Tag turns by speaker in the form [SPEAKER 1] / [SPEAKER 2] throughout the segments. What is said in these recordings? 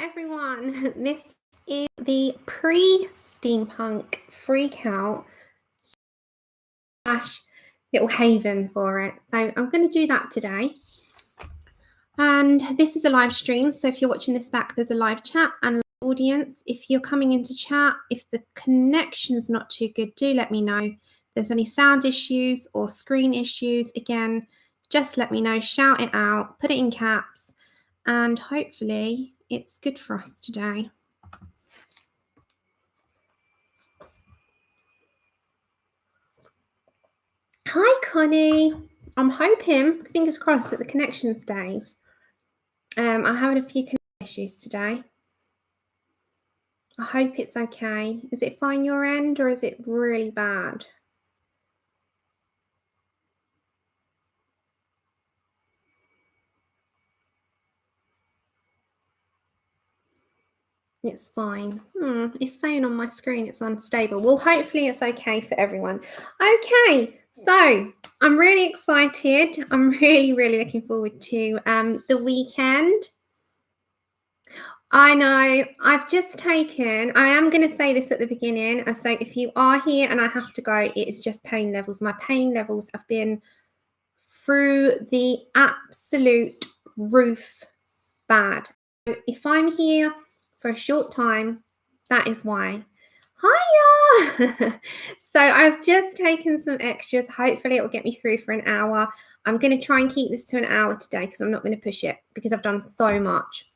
[SPEAKER 1] Everyone, this is the pre-steampunk freak out / little haven for it. So I'm going to do that today. And this is a live stream. So if you're watching this back, there's a live chat and audience. If you're coming into chat, if the connection's not too good, do let me know. If there's any sound issues or screen issues, again, just let me know. Shout it out, put it in caps, and hopefully it's good for us today. Hi, Connie. I'm hoping, fingers crossed, that the connection stays. I'm having a few issues today. I hope it's okay. Is it fine your end or is it really bad? It's fine. It's saying on my screen it's unstable. Well, hopefully it's okay for everyone. Okay, so I'm really excited. I'm really looking forward to the weekend. I know. I've just taken, I am going to say this at the beginning. So if you are here and I have to go, it is just pain levels. My pain levels have been through the absolute roof bad. If I'm here for a short time, that is why. Hiya! So I've just taken some extras. Hopefully it will get me through for an hour. I'm going to try and keep this to an hour today because I'm not going to push it because I've done so much.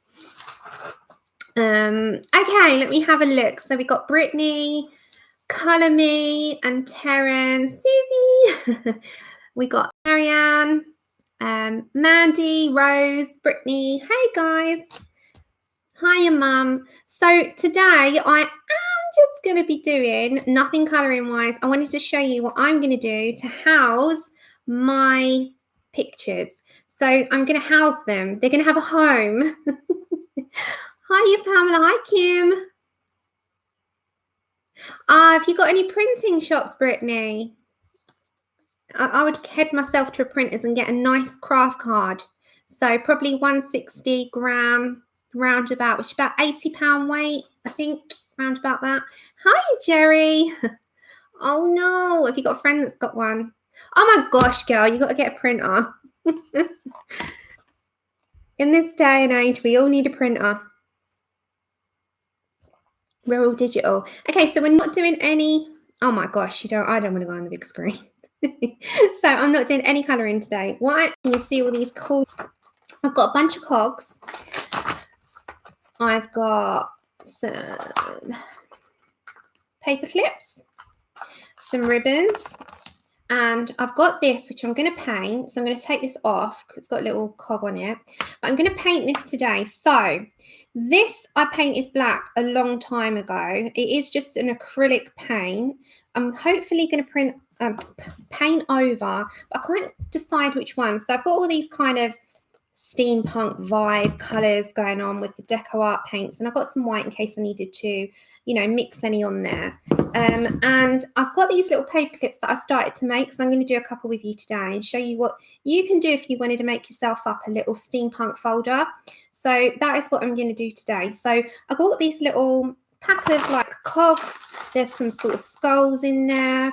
[SPEAKER 1] Okay, let me have a look. So we got Brittany, Colour Me, and Terence, Susie. We got Marianne, Mandy, Rose, Brittany. Hey guys. Hiya, Mum. So today I am just going to be doing nothing colouring wise. I wanted to show you what I'm going to do to house my pictures. So I'm going to house them. They're going to have a home. Hiya, Pamela. Hi, Kim. Have you got any printing shops, Brittany? I would head myself to a printers and get a nice craft card. So probably 160 gram roundabout, which is about £80 weight, I think, round about that. Hiya, Jerry. Oh no, have you got a friend that's got one? Oh my gosh, girl, you got to get a printer. In this day and age, we all need a printer. We're all digital. Okay, so we're not doing any. Oh my gosh, I don't want to go on the big screen. So I'm not doing any colouring today. What can you see all these cool? I've got a bunch of cogs. I've got some paper clips, some ribbons, and I've got this, which I'm going to paint. So I'm going to take this off because it's got a little cog on it. But I'm going to paint this today. So this I painted black a long time ago. It is just an acrylic paint. I'm hopefully going to paint over, but I can't decide which one. So I've got all these kind of steampunk vibe colours going on with the deco art paints, and I've got some white in case I needed to, mix any on there. And I've got these little paper clips that I started to make, so I'm going to do a couple with you today and show you what you can do if you wanted to make yourself up a little steampunk folder. So that is what I'm going to do today. So I've got these little pack of like cogs. There's some sort of skulls in there,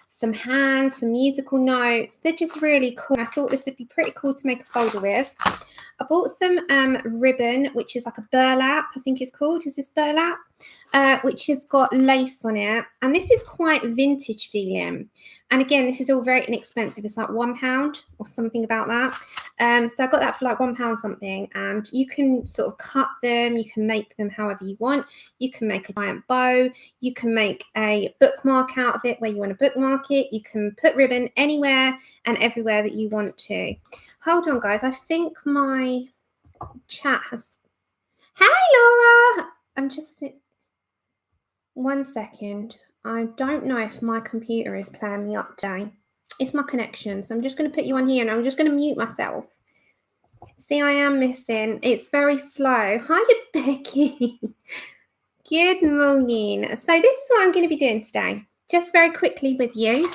[SPEAKER 1] some hands, some musical notes. They're just really cool. I thought this would be pretty cool to make a folder with. I bought some ribbon, which is like a burlap, I think it's called. Is this burlap? Which has got lace on it. And this is quite vintage feeling. And again, this is all very inexpensive. It's like £1 or something about that. So I got that for like £1 something. And you can sort of cut them. You can make them however you want. You can make a giant bow. You can make a bookmark out of it where you want to bookmark it. You can put ribbon anywhere and everywhere that you want to. Hold on, guys. I think my chat has... Hey, Laura! I'm just... 1 second. I don't know if my computer is playing me up today. It's my connection. So I'm just going to put you on here and I'm just going to mute myself. See, I am missing. It's very slow. Hiya, Becky. Good morning. So this is what I'm going to be doing today. Just very quickly with you.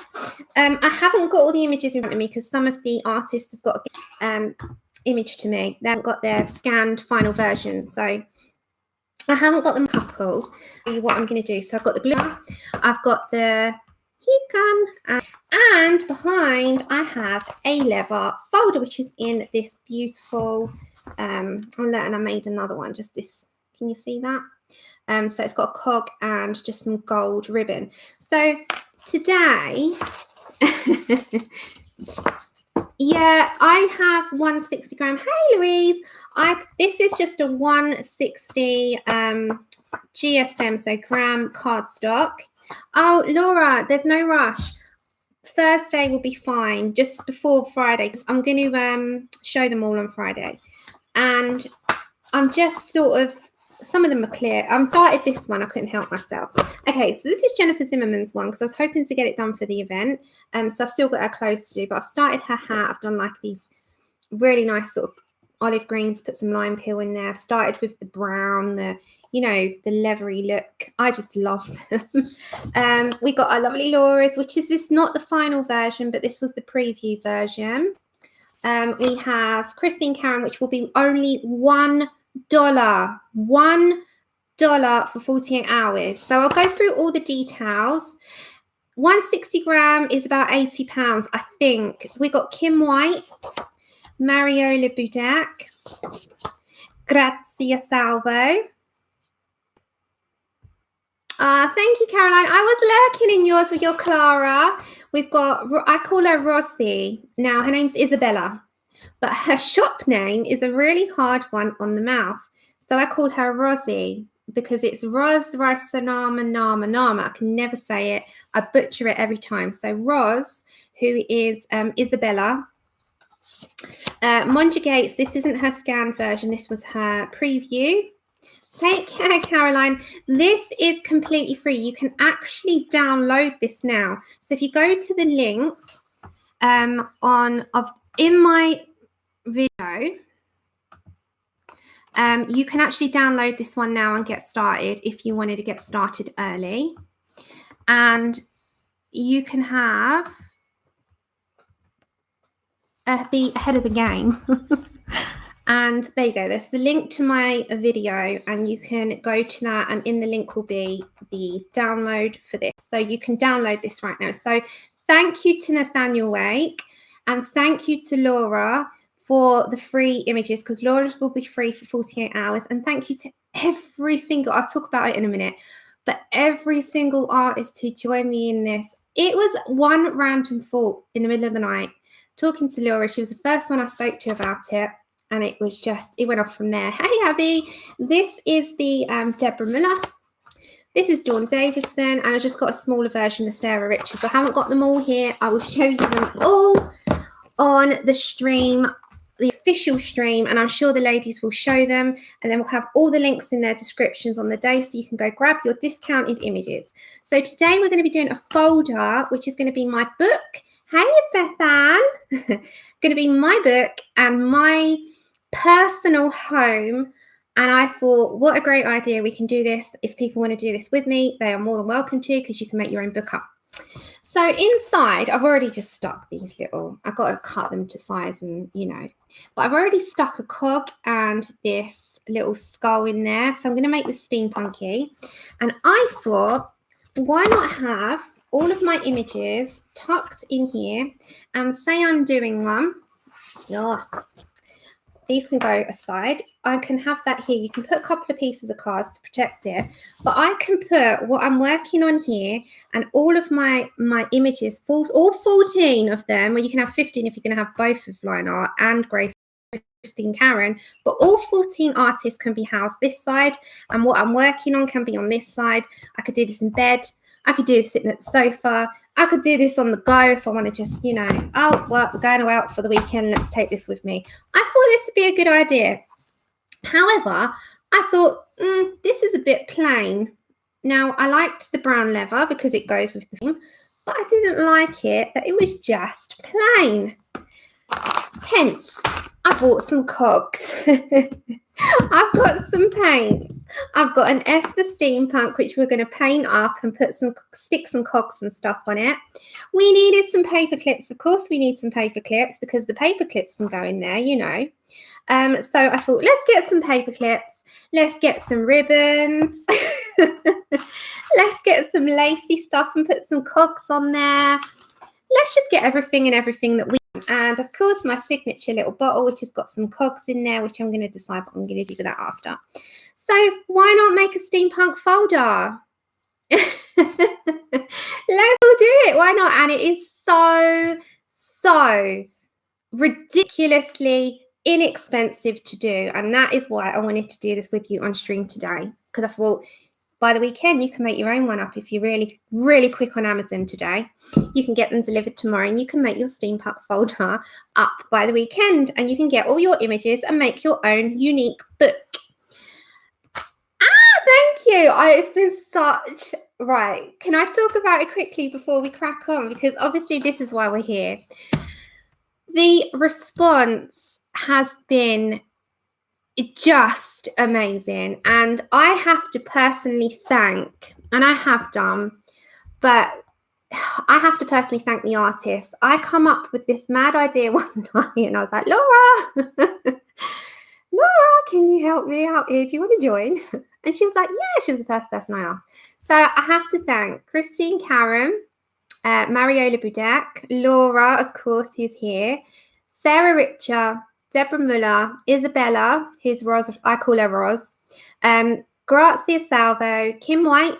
[SPEAKER 1] I haven't got all the images in front of me because some of the artists have got image to me. They haven't got their scanned final version. So I haven't got them coupled. I'll tell you what I'm going to do. So I've got the glue, I've got the heat gun, and behind I have a leather folder, which is in this beautiful, and I made another one, just this. Can you see that? So it's got a cog and just some gold ribbon. So today, yeah, I have 160 gram. Hey, Louise. This is just a 160 GSM, so gram cardstock. Oh, Laura, there's no rush. Thursday will be fine, just before Friday, because I'm going to show them all on Friday. And I'm just sort of, some of them are clear. I started this one, I couldn't help myself. Okay, so this is Jennifer Zimmerman's one, because I was hoping to get it done for the event. So I've still got her clothes to do, but I've started her hat. I've done like these really nice sort of olive greens, put some lime peel in there. I've started with the brown, the leathery look. I just love them. We got our lovely Laura's, which is this, not the final version, but this was the preview version. We have Christine Karen, which will be only $1 for 48 hours. So I'll go through all the details. 160 gram is about £80, I think. We got Kim White, Mariola Budak, Grazia Salvo. Thank you, Caroline. I was lurking in yours with your Clara. We've got, I call her Rossi. Now, her name's Isabella, but her shop name is a really hard one on the mouth. So I call her Rosie because it's Ros Risanama Nama Nama. I can never say it. I butcher it every time. So Ros, who is Isabella. Monja Gates, this isn't her scanned version. This was her preview. Take care, Caroline. This is completely free. You can actually download this now. So if you go to the link in my video, you can actually download this one now and get started if you wanted to get started early. And you can be ahead of the game. And there you go. There's the link to my video, and you can go to that, and in the link will be the download for this. So you can download this right now. So thank you to Nathaniel Wake, and thank you to Laura for the free images, because Laura's will be free for 48 hours. And thank you to every single, I'll talk about it in a minute, but every single artist who joined me in this. It was one random thought in the middle of the night, talking to Laura. She was the first one I spoke to about it. And it was just, it went off from there. Hey, Abby. This is the Deborah Miller. This is Dawn Davison. And I just got a smaller version of Sarah Richards. I haven't got them all here. I will show you them all on the stream, the official stream. And I'm sure the ladies will show them. And then we'll have all the links in their descriptions on the day, so you can go grab your discounted images. So today we're going to be doing a folder, which is going to be my book. Hey, Bethan. Going to be my book and my personal home. And I thought, what a great idea. We can do this. If people want to do this with me, they are more than welcome to, because you can make your own book up. So inside, I've already just stuck these little, I've got to cut them to size, and but I've already stuck a cog and this little skull in there. So I'm going to make this steampunky. And I thought, why not have all of my images tucked in here, and say I'm doing one. These can go aside. I can have that here. You can put a couple of pieces of cards to protect it. But I can put what I'm working on here, and all of my images, all 14 of them, or you can have 15 if you're going to have both of Line Art and Christine Karen. But all 14 artists can be housed this side, and what I'm working on can be on this side. I could do this in bed. I could do this sitting at the sofa. I could do this on the go if I want to just, oh, well, we're going out for the weekend. Let's take this with me. I thought this would be a good idea. However, I thought, this is a bit plain. Now, I liked the brown leather because it goes with the theme, but I didn't like it that it was just plain. Hence, I bought some cogs. I've got some paints. I've got an S for Steampunk, which we're going to paint up and stick some cogs and stuff on it. We needed some paper clips. Of course, we need some paper clips because the paper clips can go in there, you know. So I thought, let's get some paper clips. Let's get some ribbons. Let's get some lacy stuff and put some cogs on there. Let's just get everything that we want. And of course, my signature little bottle, which has got some cogs in there, which I'm going to decide what I'm going to do with that after. So why not make a steampunk folder? Let's all do it. Why not? And it is so ridiculously inexpensive to do. And that is why I wanted to do this with you on stream today. Because I thought by the weekend, you can make your own one up if you're really, really quick on Amazon today. You can get them delivered tomorrow and you can make your steampunk folder up by the weekend. And you can get all your images and make your own unique book. Thank you. It's been such... Right. Can I talk about it quickly before we crack on? Because obviously this is why we're here. The response has been just amazing. And I have to personally thank, and I have done, but I have to personally thank the artists. I come up with this mad idea one night and I was like, Laura, can you help me out here? Do you want to join? And she was like, yeah, she was the first person I asked. So I have to thank Christine Karam, Mariola Budek, Laura, of course, who's here, Sarah Richer, Deborah Muller, Isabella, who's Roz, I call her Roz, Grazia Salvo, Kim White,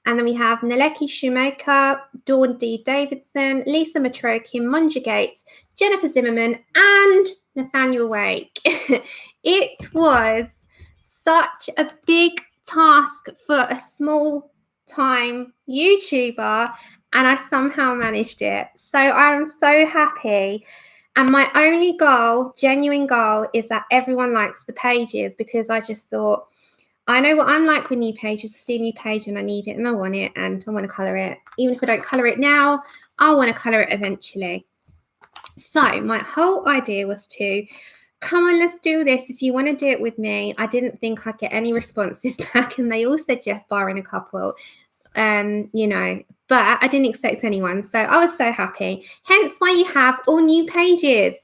[SPEAKER 1] and then we have Naleki Shoemaker, Dawn D. Davidson, Lisa Matro, Kim Mungergate, Jennifer Zimmerman, and Nathaniel Wake. It was such a big task for a small-time YouTuber, and I somehow managed it. So I'm so happy. And my only goal, genuine goal, is that everyone likes the pages, because I just thought, I know what I'm like with new pages. I see a new page and I need it and I want it and I want to colour it. Even if I don't colour it now, I want to colour it eventually. So my whole idea was to, come on, let's do this. If you want to do it with me. I didn't think I'd get any responses back, and they all said yes, barring a couple, you know, but I didn't expect anyone. So I was so happy. Hence why you have all new pages.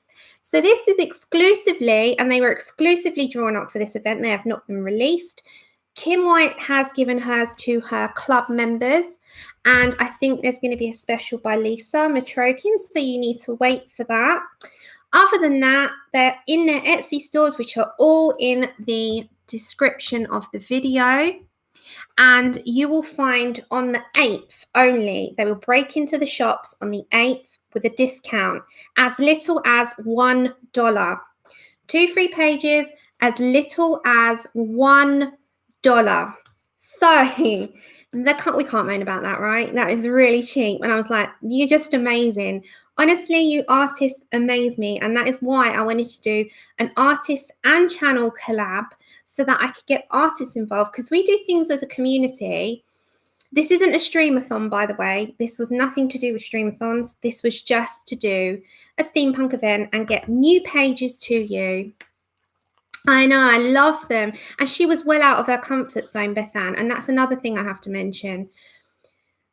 [SPEAKER 1] So this is exclusively, and they were exclusively drawn up for this event. They have not been released. Kim White has given hers to her club members, and I think there's going to be a special by Lisa Matrokin, so you need to wait for that. Other than that, they're in their Etsy stores, which are all in the description of the video. And you will find on the 8th only, they will break into the shops on the 8th with a discount as little as $1. 2 free pages as little as $1. So we can't moan about that, right? That is really cheap. And I was like, you're just amazing. Honestly, you artists amaze me. And that is why I wanted to do an artist and channel collab, so that I could get artists involved, because we do things as a community. This isn't a streamathon, by the way. This was nothing to do with streamathons. This was just to do a steampunk event and get new pages to you. I know, I love them. And she was well out of her comfort zone, Beth Ann, and that's another thing I have to mention.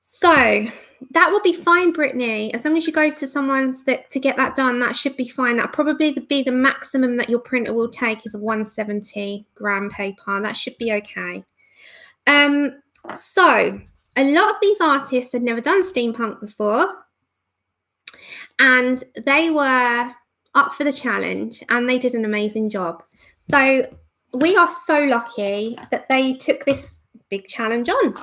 [SPEAKER 1] So that will be fine, Brittany. As long as you go to someone's to get that done, that should be fine. That'll probably be the maximum that your printer will take is a 170-gram paper. That should be okay. So a lot of these artists had never done steampunk before, and they were up for the challenge, and they did an amazing job. So we are so lucky that they took this big challenge on,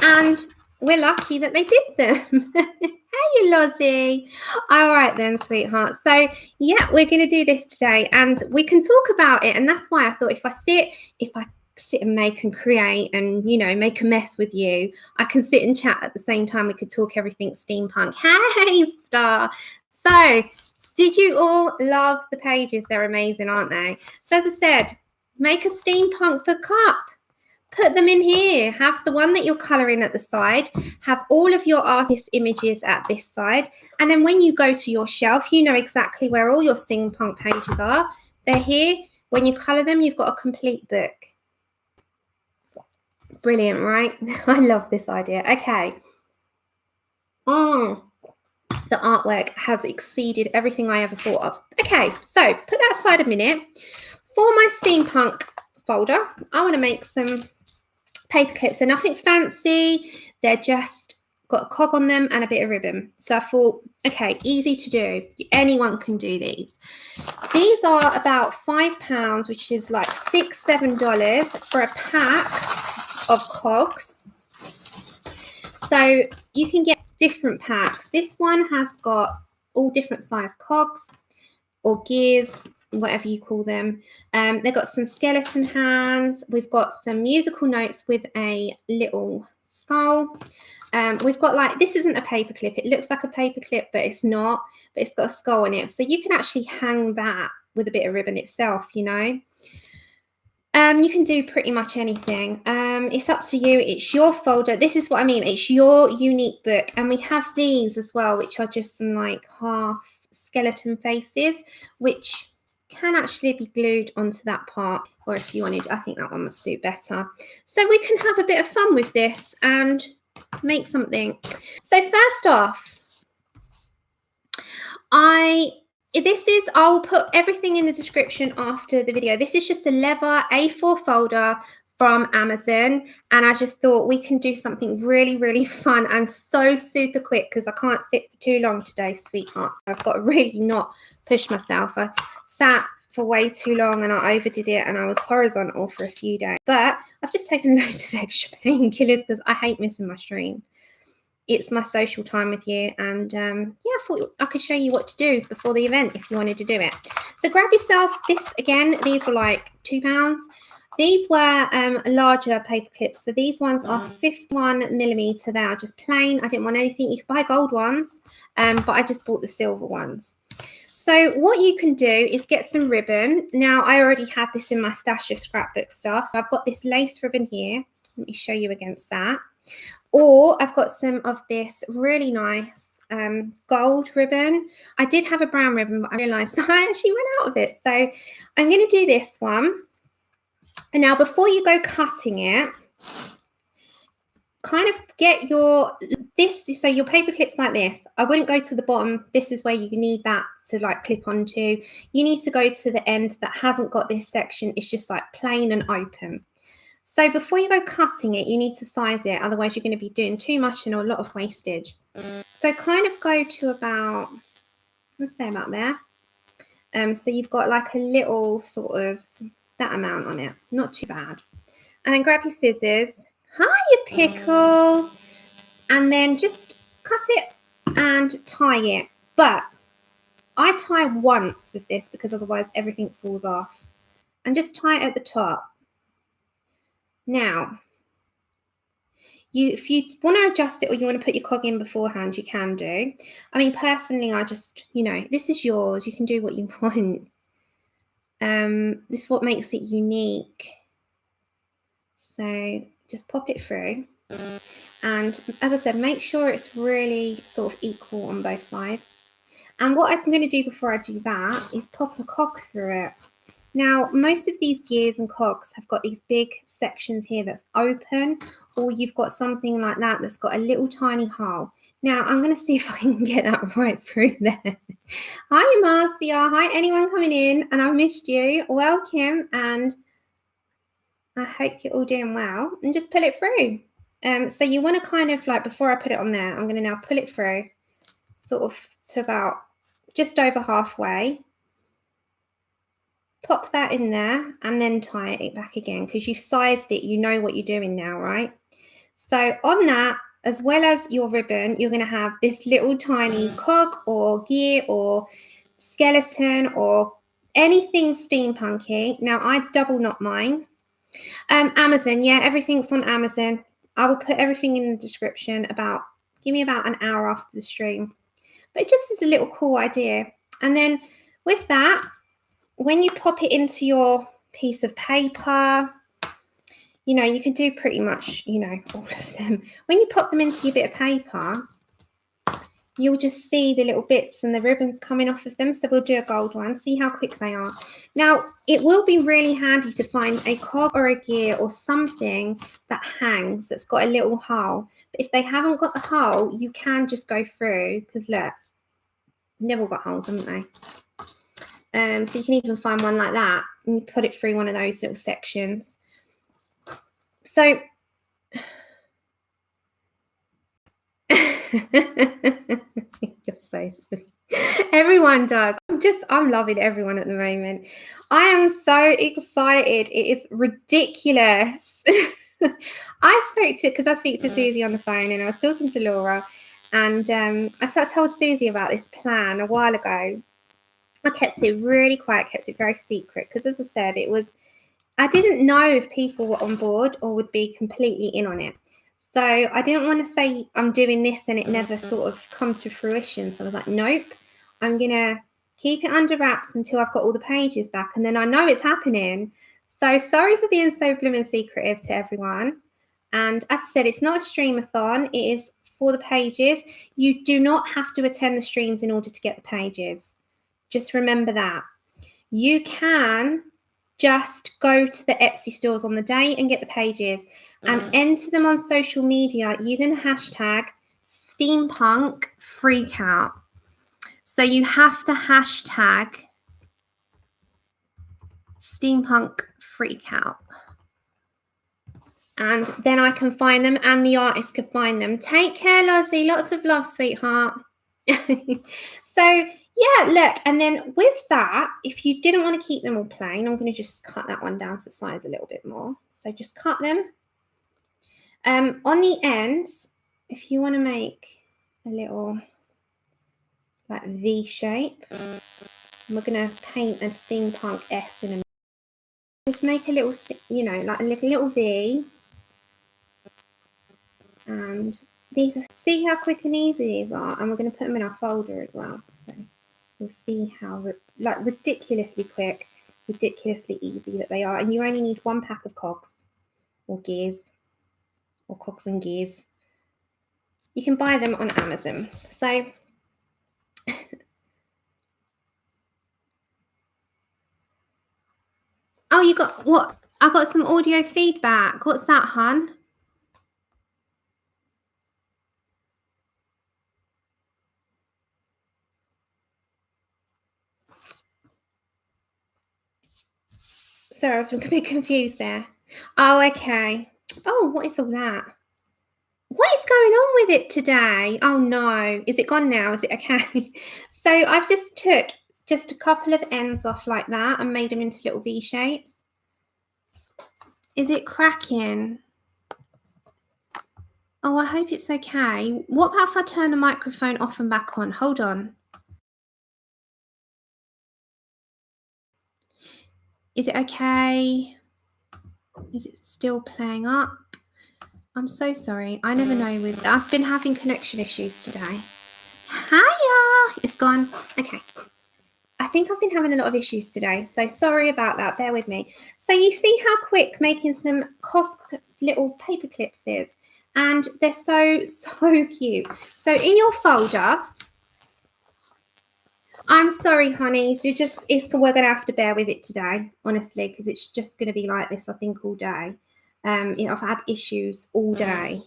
[SPEAKER 1] and we're lucky that they did them. Hey, Lozzie. All right then, sweetheart. So yeah, we're going to do this today, and we can talk about it. And that's why I thought if I sit and make and create and, you know, make a mess with you, I can sit and chat at the same time. We could talk everything steampunk. Hey, Star. So did you all love the pages? They're amazing, aren't they? So as I said, make a steampunk book up. Put them in here. Have the one that you're colouring at the side. Have all of your artist images at this side. And then when you go to your shelf, you know exactly where all your steampunk pages are. They're here. When you colour them, you've got a complete book. Brilliant, right? I love this idea. Okay. The artwork has exceeded everything I ever thought of. Okay, so put that aside a minute. For my steampunk folder, I want to make some paper clips. They're nothing fancy. They're just got a cog on them and a bit of ribbon. So I thought, okay, easy to do. Anyone can do these. These are about £5, which is like $6-7 for a pack of cogs. So you can get different packs. This one has got all different size cogs or gears, whatever you call them. They've got some skeleton hands. We've got some musical notes with a little skull. We've got like, this isn't a paper clip. It looks like a paper clip, but it's not. But it's got a skull on it. So you can actually hang that with a bit of ribbon itself, you know. You can do pretty much anything. It's up to you. It's your folder. This is what I mean. It's your unique book. And we have these as well, which are just some like half skeleton faces, which can actually be glued onto that part. Or if you wanted, I think that one would suit better. So we can have a bit of fun with this and make something. So first off, I'll put everything in the description after the video. This is just a leather A4 folder from Amazon, and I just thought we can do something really, really fun and so super quick because I can't sit for too long today, sweethearts. I've got to really not push myself. I sat for way too long and I overdid it and I was horizontal for a few days. But I've just taken loads of extra painkillers because I hate missing my stream. It's my social time with you, and yeah, I thought I could show you what to do before the event if you wanted to do it. So grab yourself this. Again, these were like £2. These were larger paper clips. So these ones are 51mm. They are just plain. I didn't want anything. You could buy gold ones, but I just bought the silver ones. So what you can do is get some ribbon. Now, I already had this in my stash of scrapbook stuff. So I've got this lace ribbon here. Let me show you against that. Or I've got some of this really nice gold ribbon. I did have a brown ribbon, but I realised I actually ran out of it. So I'm going to do this one. And now before you go cutting it, kind of get your paper clips like this. I wouldn't go to the bottom. This is where you need that to like clip onto. You need to go to the end that hasn't got this section. It's just like plain and open. So before you go cutting it, you need to size it. Otherwise, you're going to be doing too much and a lot of wastage. So kind of go to about, let's say about there. So you've got like a little sort of that amount on it. Not too bad. And then grab your scissors. Hi, you pickle. And then just cut it and tie it. But I tie once with this because otherwise everything falls off. And just tie it at the top. Now, if you want to adjust it or you want to put your cog in beforehand, you can do. I mean, personally, I just, you know, this is yours. You can do what you want. This is what makes it unique. So just pop it through. And as I said, make sure it's really sort of equal on both sides. And what I'm going to do before I do that is pop a cog through it. Now, most of these gears and cogs have got these big sections here that's open, or you've got something like that that's got a little tiny hole. Now, I'm going to see if I can get that right through there. Hi, Marcia. Hi, anyone coming in, and I missed you. Welcome, and I hope you're all doing well. And just pull it through. So you want to kind of like, before I put it on there, I'm going to now pull it through sort of to about just over halfway. Pop that in there and then tie it back again because you've sized it. You know what you're doing now, right? So on that, as well as your ribbon, you're going to have this little tiny cog or gear or skeleton or anything steampunky. Now, I double knot mine. Amazon, yeah, everything's on Amazon. I will put everything in the description give me about an hour after the stream. But it just is a little cool idea. And then with that, when you pop it into your piece of paper, you know, you can do pretty much, you know, all of them. When you pop them into your bit of paper, you'll just see the little bits and the ribbons coming off of them. So we'll do a gold one, see how quick they are. Now, it will be really handy to find a cog or a gear or something that hangs, that's got a little hole. But if they haven't got the hole, you can just go through, because look, they've all got holes, haven't they? So you can even find one like that and you put it through one of those little sections. So you're so sweet. Everyone does. I'm loving everyone at the moment. I am so excited. It is ridiculous. I speak to Susie on the phone, and I was talking to Laura, and I told Susie about this plan a while ago. I kept it really quiet, kept it very secret, because as I said, I didn't know if people were on board or would be completely in on it. So I didn't want to say I'm doing this and it never sort of come to fruition. So I was like, nope, I'm going to keep it under wraps until I've got all the pages back. And then I know it's happening. So sorry for being so blooming secretive to everyone. And as I said, it's not a streamathon. It is for the pages. You do not have to attend the streams in order to get the pages. Just remember that. You can just go to the Etsy stores on the day and get the pages and enter them on social media using the hashtag Steampunk Freakout. So you have to hashtag Steampunk Freakout. And then I can find them and the artist can find them. Take care, Lozzie. Lots of love, sweetheart. So, yeah, look. And then with that, if you didn't want to keep them all plain, I'm going to just cut that one down to size a little bit more. So just cut them. On the ends, if you want to make a little like V shape, we're going to paint a steampunk S in a minute. Just make a little, you know, like a little V. And these are, see how quick and easy these are, and we're going to put them in our folder as well. So you'll see how like ridiculously quick, ridiculously easy that they are. And you only need 1 pack of cogs or gears, or cogs and gears. You can buy them on Amazon. So oh, you got what? I got some audio feedback. What's that, hon? Sorry, I was a bit confused there. Oh, okay. Oh, what is all that? What is going on with it today? Oh no, is it gone now? Is it okay? So I've just took just a couple of ends off like that and made them into little V shapes. Is it cracking? Oh, I hope it's okay. What about if I turn the microphone off and back on? Hold on. Is it okay? Is it still playing up? I'm so sorry. I never know I've been having connection issues today. Hiya! It's gone. Okay. I think I've been having a lot of issues today, so sorry about that. Bear with me. So you see how quick making some little paper clips is, and they're so cute. So in your folder, I'm sorry, honey. So we're gonna have to bear with it today, honestly, because it's just gonna be like this, I think, all day. I've had issues all day.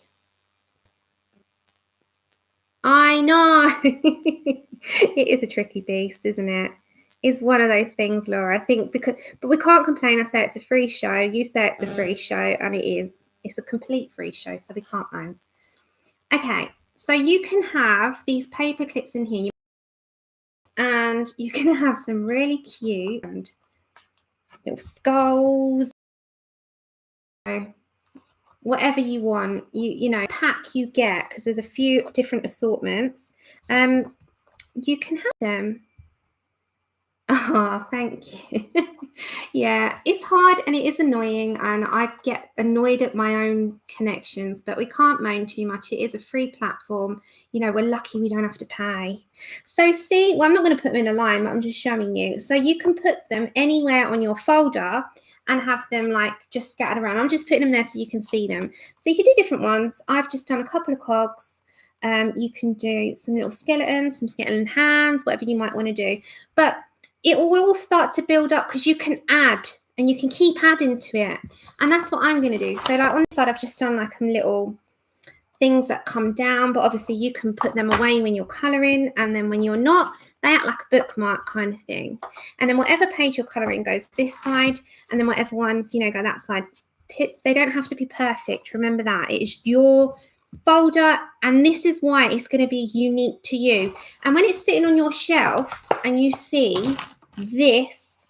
[SPEAKER 1] I know. It is a tricky beast, isn't it? It's one of those things, Laura. I think but we can't complain. I say it's a free show. You say it's a free show, and it is. It's a complete free show, so we can't moan. Okay, so you can have these paper clips in here, and you can have some really cute little skulls. Whatever you want, you know, pack you get, because there's a few different assortments. You can have them. Oh, thank you. Yeah, it's hard and it is annoying, and I get annoyed at my own connections, but we can't moan too much. It is a free platform. You know, we're lucky we don't have to pay. So see, well, I'm not going to put them in a line, but I'm just showing you. So you can put them anywhere on your folder and have them like just scattered around. I'm just putting them there so you can see them. So you can do different ones. I've just done a couple of cogs. You can do some little skeletons, some skeleton hands, whatever you might want to do. But it will all start to build up because you can add and you can keep adding to it. And that's what I'm going to do. So like on the side, I've just done like some little things that come down, but obviously you can put them away when you're colouring, and then when you're not, they act like a bookmark kind of thing. And then whatever page you're colouring goes this side, and then whatever ones, you know, go that side. They don't have to be perfect. Remember that. It is your folder, and this is why it's going to be unique to you. And when it's sitting on your shelf and you see this,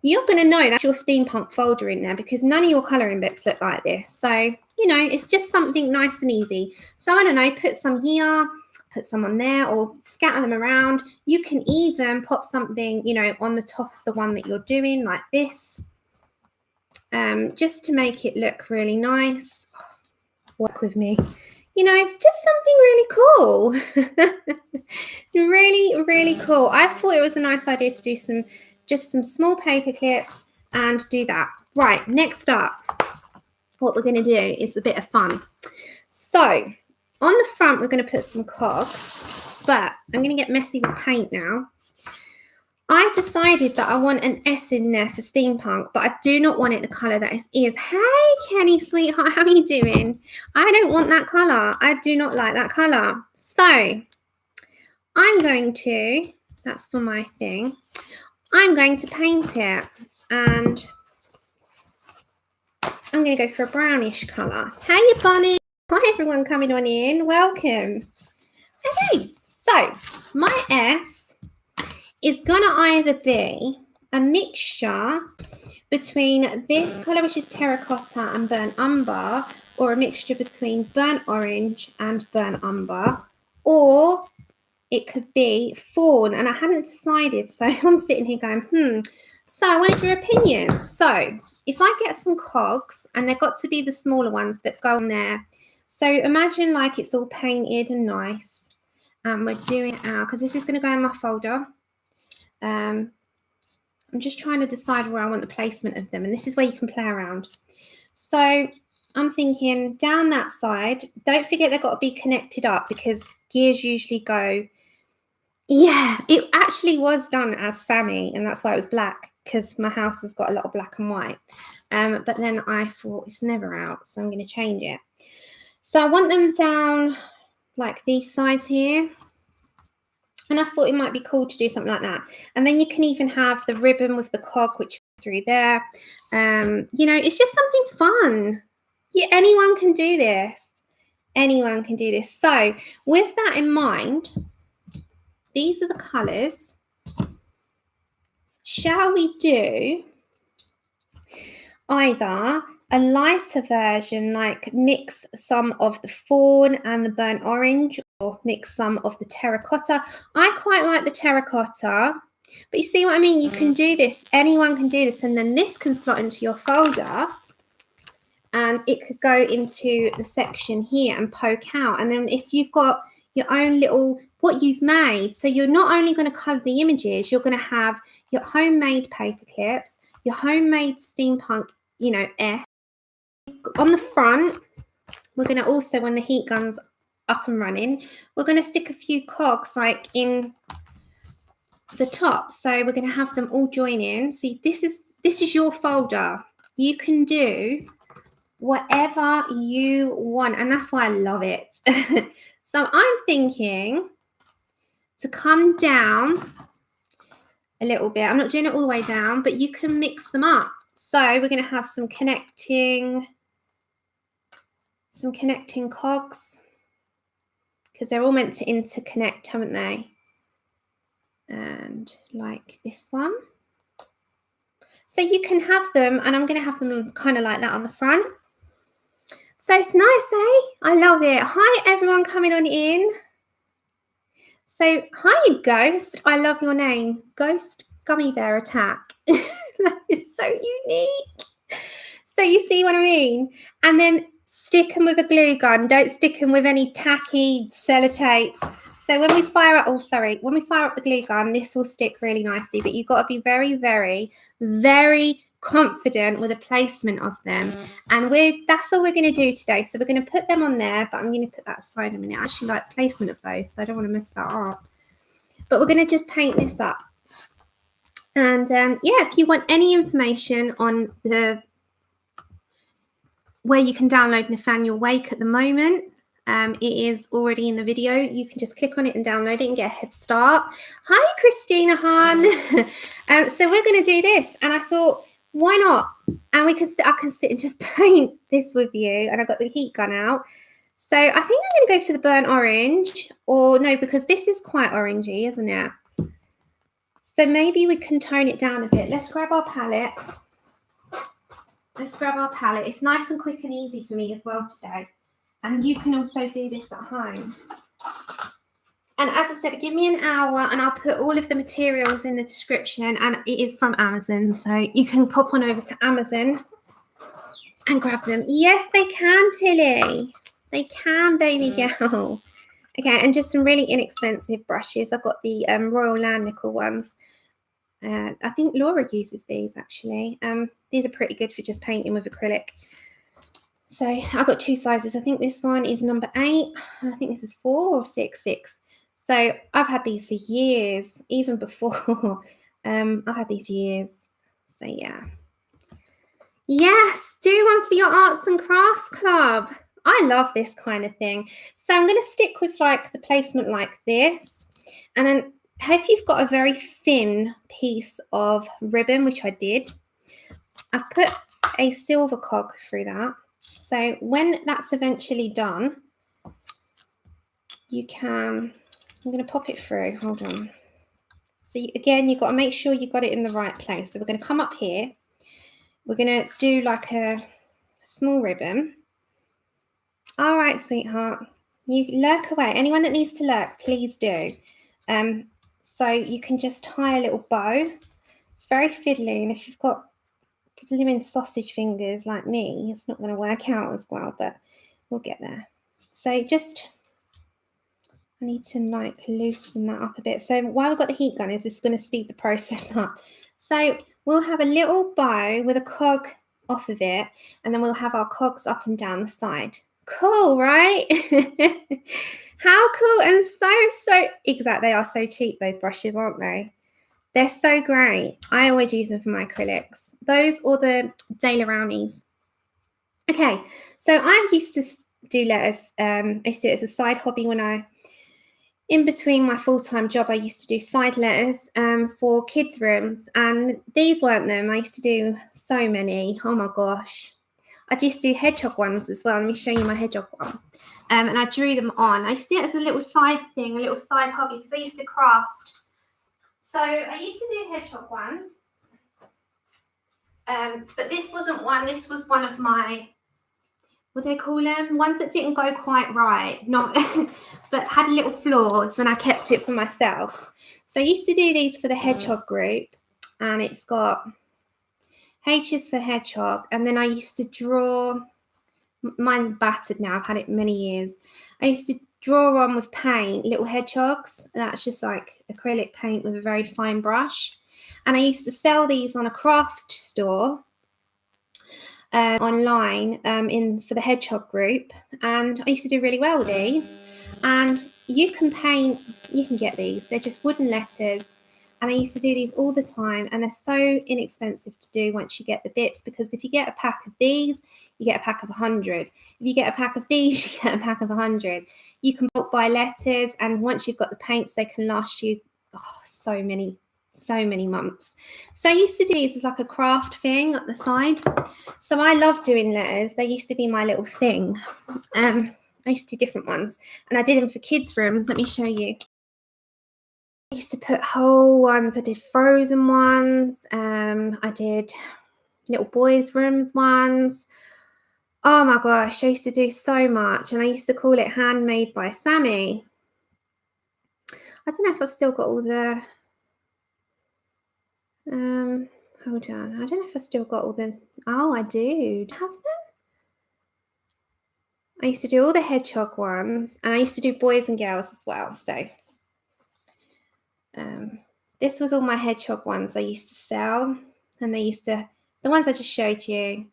[SPEAKER 1] you're going to know that's your steampunk folder in there, because none of your colouring books look like this. So, you know, it's just something nice and easy. So I don't know, put some here, put some on there, or scatter them around. You can even pop something, you know, on the top of the one that you're doing like this, just to make it look really nice. Work with me, you know, just something really cool. Really, really cool. I thought it was a nice idea to do some small paper clips and do that. Right, next up, what we're going to do is a bit of fun. So on the front, we're going to put some cogs, but I'm going to get messy with paint now. I decided that I want an S in there for steampunk, but I do not want it the colour that it is. Hey, Kenny, sweetheart, how are you doing? I don't want that colour. I do not like that colour. So I'm going to, that's for my thing, I'm going to paint it, and I'm going to go for a brownish colour. Hey, you bunny. Hi, everyone coming on in. Welcome. Okay, so my S is going to either be a mixture between this colour, which is terracotta, and burnt umber, or a mixture between burnt orange and burnt umber, or it could be fawn, and I hadn't decided, so I'm sitting here going, So I wanted your opinion. So if I get some cogs, and they've got to be the smaller ones that go on there. So imagine like it's all painted and nice, and we're doing our, because this is going to go in my folder. I'm just trying to decide where I want the placement of them, and this is where you can play around. So I'm thinking down that side, don't forget they've got to be connected up, because gears usually go, yeah, it actually was done as Sammy, and that's why it was black, because my house has got a lot of black and white. But then I thought it's never out, so I'm going to change it. So I want them down like these sides here. And I thought it might be cool to do something like that. And then you can even have the ribbon with the cog, which goes through there. You know, it's just something fun. Yeah, anyone can do this. Anyone can do this. So with that in mind, these are the colours. Shall we do either a lighter version, like mix some of the fawn and the burnt orange, or mix some of the terracotta? I quite like the terracotta, but you see what I mean? You can do this. Anyone can do this. And then this can slot into your folder, and it could go into the section here and poke out. And then if you've got your own little, what you've made, so you're not only going to colour the images, you're going to have your homemade paper clips, your homemade steampunk, you know, S. On the front, we're going to also, when the heat gun's up and running, we're going to stick a few cogs like in the top. So we're going to have them all join in. See, this is your folder. You can do whatever you want, and that's why I love it. So I'm thinking to come down a little bit. I'm not doing it all the way down, but you can mix them up. So we're going to have some connecting cogs, because they're all meant to interconnect, haven't they? And like this one. So you can have them, and I'm going to have them kind of like that on the front. So it's nice, eh? I love it. Hi, everyone coming on in. So hi, Ghost. I love your name. Ghost Gummy Bear Attack. That is so unique. So you see what I mean? And then stick them with a glue gun. Don't stick them with any tacky sellotapes. So when we fire up, when we fire up the glue gun, this will stick really nicely. But you've got to be very, very, very confident with the placement of them, and that's all we're going to do today. So we're going to put them on there, but I'm going to put that aside a minute. I actually like placement of those, so I don't want to mess that up. But we're going to just paint this up. And yeah, if you want any information on where you can download Nathaniel Wake at the moment, it is already in the video. You can just click on it and download it and get a head start. Hi, Christina Hahn. So we're going to do this, and I thought, why not? And I can sit and just paint this with you. And I've got the heat gun out. So I think I'm going to go for the burnt orange, or no, because this is quite orangey, isn't it? So maybe we can tone it down a bit. Let's grab our palette. It's nice and quick and easy for me as well today. And you can also do this at home. And as I said, give me an hour and I'll put all of the materials in the description. And it is from Amazon. So you can pop on over to Amazon and grab them. Yes, they can, Tilly. They can, baby girl. Okay, and just some really inexpensive brushes. I've got the Royal Nickel ones. I think Laura uses these actually. These are pretty good for just painting with acrylic. So I've got two sizes. I think this one is number 8. I think this is 4 or 6. So I've had these for years, even before. I've had these for years. So yeah. Yes, do one for your arts and crafts club. I love this kind of thing. So I'm going to stick with like the placement like this. And then if you've got a very thin piece of ribbon, which I did, I've put a silver cog through that. So when that's eventually done, you can, I'm going to pop it through. Hold on. So again, you've got to make sure you've got it in the right place. So we're going to come up here. We're going to do like a small ribbon. All right, sweetheart. You lurk away. Anyone that needs to lurk, please do. So you can just tie a little bow. It's very fiddly, and if you've got blooming sausage fingers like me, it's not going to work out as well, but we'll get there. So just, I need to like loosen that up a bit. So while we've got the heat gun, is this going to speed the process up? So we'll have a little bow with a cog off of it, and then we'll have our cogs up and down the side. Cool, right? How cool and so exact. They are so cheap, those brushes, aren't they? They're so great. I always use them for my acrylics. Those or the Daler Brownies. Okay, so I used to do letters. I used to do it as a side hobby when in between my full-time job, I used to do side letters for kids' rooms, and these weren't them. I used to do so many. Oh my gosh. I used to do hedgehog ones as well. Let me show you my hedgehog one. And I drew them on. I used to do it as a little side thing, a little side hobby, because I used to craft. So I used to do hedgehog ones. But this wasn't one. This was one of my, what do they call them? Ones that didn't go quite right. Not, but had little flaws, and I kept it for myself. So I used to do these for the hedgehog group. And it's got H is for hedgehog. And then I used to draw, mine's battered now, I've had it many years. I used to draw on with paint little hedgehogs. That's just like acrylic paint with a very fine brush. And I used to sell these on a craft store online for the hedgehog group. And I used to do really well with these. And you can get these. They're just wooden letters. And I used to do these all the time, and they're so inexpensive to do once you get the bits, because if you get a pack of these, you get a pack of 100. If you get a pack of these, you get a pack of 100. You can bulk buy letters, and once you've got the paints, they can last you so many months. So I used to do these as like a craft thing at the side. So I love doing letters. They used to be my little thing. I used to do different ones, and I did them for kids' rooms. Let me show you. I used to put whole ones. I did frozen ones. I did little boys' rooms ones. Oh my gosh, I used to do so much, and I used to call it Handmade by Sammy. I don't know if I've still got all the. Hold on. I don't know if I've still got all the. Oh, I do. Have them? I used to do all the hedgehog ones, and I used to do boys and girls as well. So. This was all my hedgehog ones I used to sell, and they used to the ones I just showed you.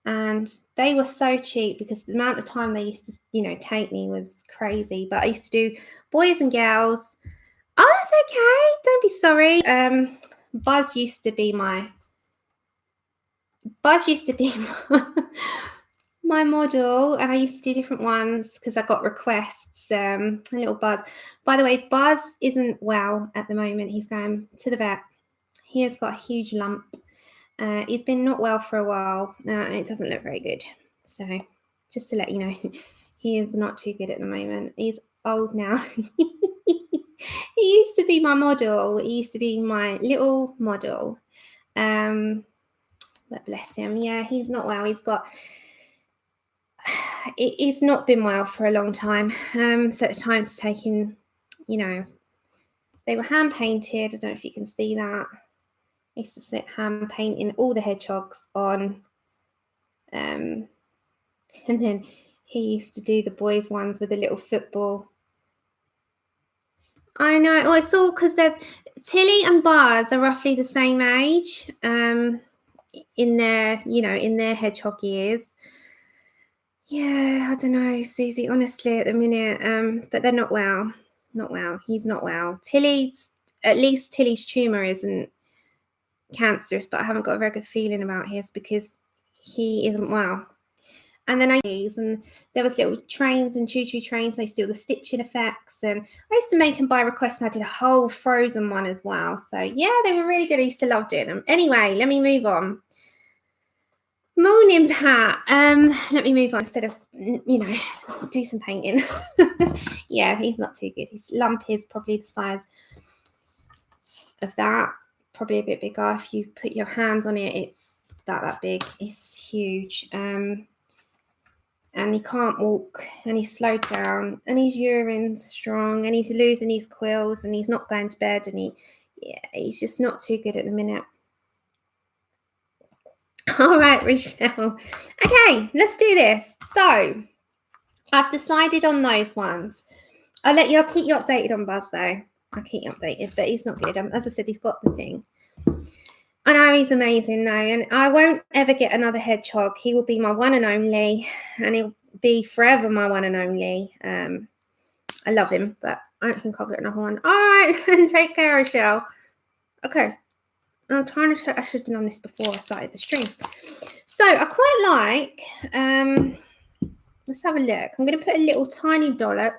[SPEAKER 1] And they were so cheap because the amount of time they used to, you know, take me was crazy. But I used to do boys and girls. Oh, that's okay. Don't be sorry. Buzz used to be my my model, and I used to do different ones because I got requests. A little Buzz. By the way, Buzz isn't well at the moment. He's going to the vet. He has got a huge lump. He's been not well for a while. It doesn't look very good. So just to let you know, he is not too good at the moment. He's old now. He used to be my model. He used to be my little model. But bless him. Yeah, he's not well. He's not been well for a long time. So it's time to take him, you know, they were hand painted. I don't know if you can see that. I used to sit hand painting all the hedgehogs on. And then he used to do the boys' ones with a little football. I know. Well, it's all because Tilly and Buzz are roughly the same age. In their hedgehog years. Yeah, I don't know, Susie, honestly, at the minute. But they're not well. Not well. He's not well. At least Tilly's tumour isn't cancerous, but I haven't got a very good feeling about his because he isn't well. And then there was little trains and choo-choo trains. I used to do all the stitching effects, and I used to make them by request, and I did a whole Frozen one as well. So yeah, they were really good. I used to love doing them. Anyway, let me move on. Morning, Pat. Let me move on instead of, you know, do some painting. Yeah, he's not too good. His lump is probably the size of that, probably a bit bigger. If you put your hands on it, it's about that big. It's huge. And he can't walk, and he's slowed down, and his urine's strong, and he's losing his quills, and he's not going to bed, and he's just not too good at the minute. All right, Rochelle. Okay, let's do this. So I've decided on those ones. I'll keep you updated on Buzz though. I'll keep you updated, but he's not good. As I said, he's got the thing. I know he's amazing though, and I won't ever get another hedgehog. He will be my one and only, and he'll be forever my one and only. I love him, but I don't think I'll get another one. All right, take care, Rochelle. Okay, I'm trying to I should have done this before I started the stream. So I quite like, let's have a look. I'm going to put a little tiny dollop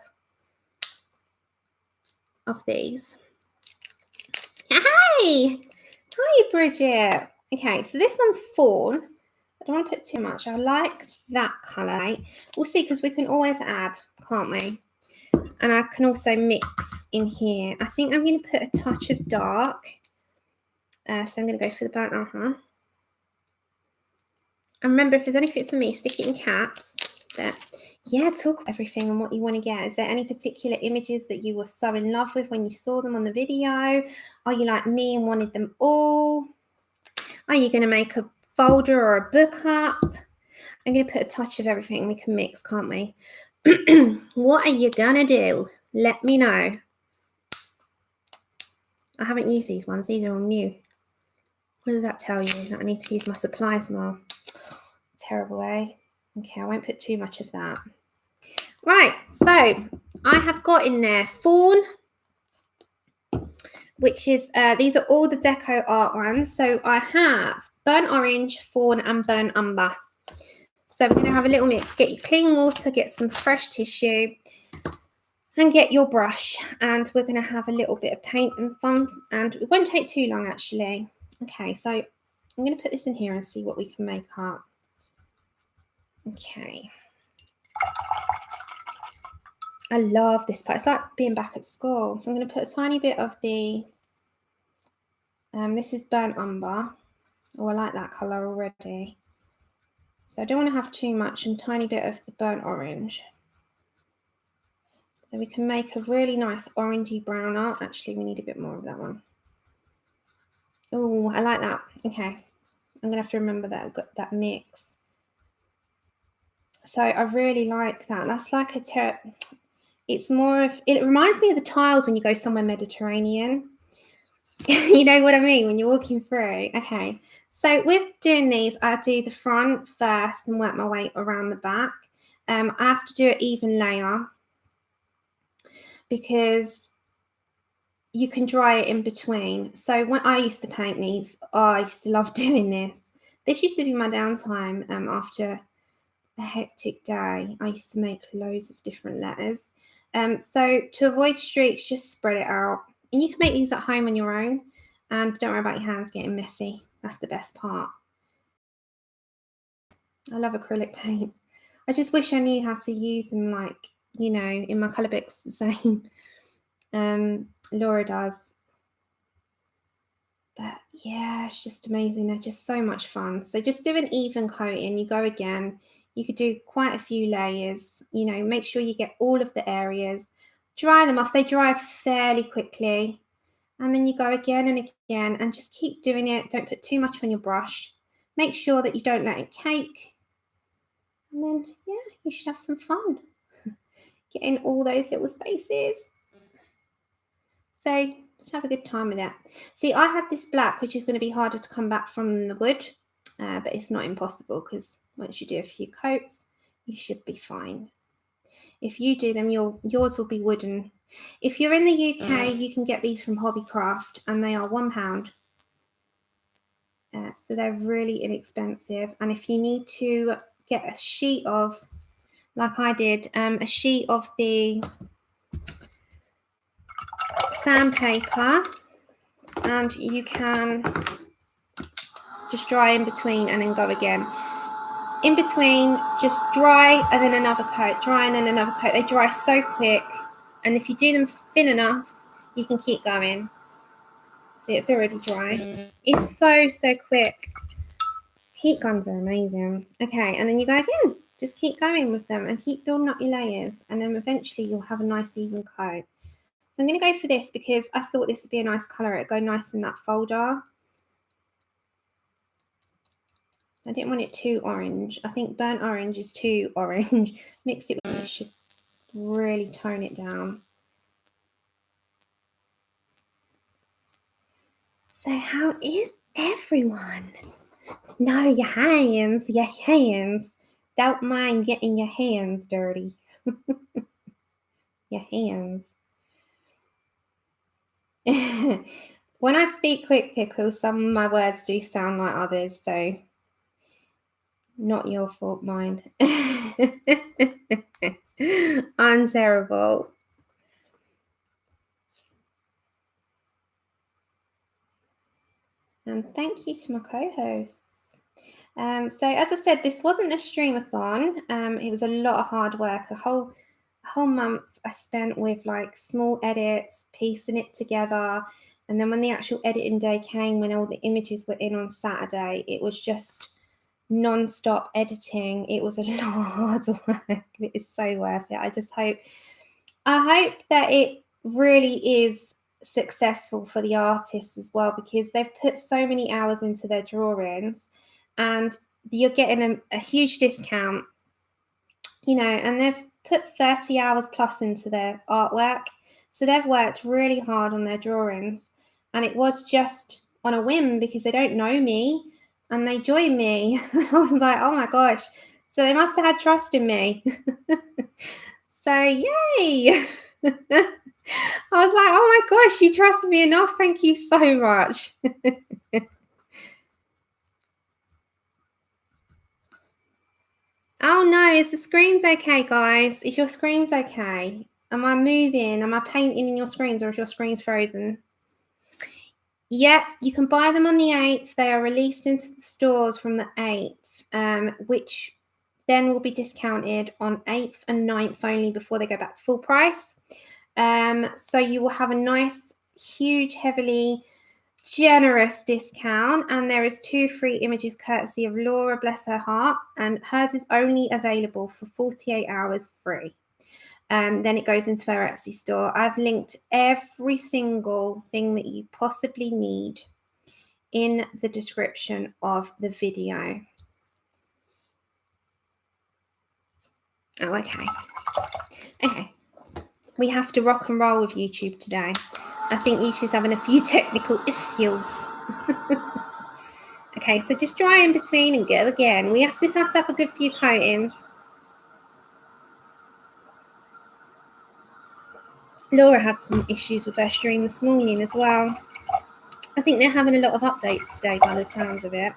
[SPEAKER 1] of these. Hey! Hi, Bridget. Okay, so this one's fawn. I don't want to put too much. I like that colour. We'll see, because we can always add, can't we? And I can also mix in here. I think I'm going to put a touch of dark. So I'm going to go for the burnt umber. And remember, if there's anything for me, stick it in caps. But yeah, talk about everything and what you want to get. Is there any particular images that you were so in love with when you saw them on the video? Are you like me and wanted them all? Are you going to make a folder or a book up? I'm going to put a touch of everything. We can mix, can't we? What are you going to do? Let me know. I haven't used these ones. These are all new. What does that tell you? That I need to use my supplies more. Terrible, eh? Okay, I won't put too much of that. Right, so I have got in there fawn, which is, these are all the deco art ones. So I have burnt orange, fawn, and burnt umber. So we're going to have a little mix. Get your clean water, get some fresh tissue, and get your brush. And we're going to have a little bit of paint and fun. And it won't take too long, actually. Okay, so I'm going to put this in here and see what we can make up. Okay. I love this part. It's like being back at school. So I'm going to put a tiny bit of the, this is burnt umber. Oh, I like that colour already. So I don't want to have too much, and a tiny bit of the burnt orange. So we can make a really nice orangey brown art. Actually, we need a bit more of that one. Oh, I like that. Okay. I'm going to have to remember that I've got that mix. So I really like that. That's like it's more of, it reminds me of the tiles when you go somewhere Mediterranean. You know what I mean when you're walking through. Okay, so with doing these, I do the front first and work my way around the back. I have to do an even layer because you can dry it in between. So when I used to paint these, I used to love doing this. This used to be my downtime after a hectic day. I used to make loads of different letters. So to avoid streaks, just spread it out. And you can make these at home on your own. And don't worry about your hands getting messy. That's the best part. I love acrylic paint. I just wish I knew how to use them, like, you know, in my colour books the same. Laura does. But yeah, it's just amazing. They're just so much fun. So just do an even coating. You go again. You could do quite a few layers. You know, make sure you get all of the areas. Dry them off. They dry fairly quickly. And then you go again and again and just keep doing it. Don't put too much on your brush. Make sure that you don't let it cake. And then, yeah, you should have some fun. Get in all those little spaces. So just have a good time with that. See, I had this black, which is going to be harder to come back from the wood, but it's not impossible because once you do a few coats, you should be fine. If you do them, yours will be wooden. If you're in the UK, you can get these from Hobbycraft, and they are £1. So they're really inexpensive. And if you need to get a sheet of, like I did, a sheet of the sandpaper, and you can just dry in between and then go again. In between, just dry and then another coat, dry and then another coat. They dry so quick, and if you do them thin enough, you can keep going. See, it's already dry. It's so quick. Heat guns are amazing. Okay, and then you go again. Just keep going with them and keep building up your layers, and then eventually you'll have a nice even coat. So I'm going to go for this because I thought this would be a nice colour. It'd go nice in that folder. I didn't want it too orange. I think burnt orange is too orange. Mix it with it, should really tone it down. So how is everyone? No, your hands. Don't mind getting your hands dirty. Your hands. When I speak quick pickles, some of my words do sound like others, so not your fault, mine. I'm terrible. And thank you to my co-hosts. So as I said, this wasn't a streamathon. It was a lot of hard work. A whole month I spent with like small edits, piecing it together. And then when the actual editing day came, when all the images were in on Saturday, it was just non-stop editing. It was a lot of work. It is so worth it. I hope that it really is successful for the artists as well, because they've put so many hours into their drawings, and you're getting a huge discount, you know, and they've put 30 hours plus into their artwork. So they've worked really hard on their drawings, and it was just on a whim because they don't know me and they joined me. I was like, oh my gosh. So they must have had trust in me. So yay. I was like, oh my gosh, you trusted me enough. Thank you so much. Oh no, is the screens okay, guys? Is your screens okay? Am I moving? Am I painting in your screens, or is your screens frozen? Yeah, you can buy them on the 8th. They are released into the stores from the 8th, which then will be discounted on 8th and 9th only before they go back to full price. So you will have a nice, huge, heavily generous discount, and there is 2 free images courtesy of Laura, bless her heart, and hers is only available for 48 hours free. Then it goes into our Etsy store. I've linked every single thing that you possibly need in the description of the video. Oh, okay. We have to rock and roll with YouTube today. I think YouTube's having a few technical issues. Okay, so just dry in between and go again. This has to have a good few coatings. Laura had some issues with her stream this morning as well. I think they're having a lot of updates today by the sounds of it.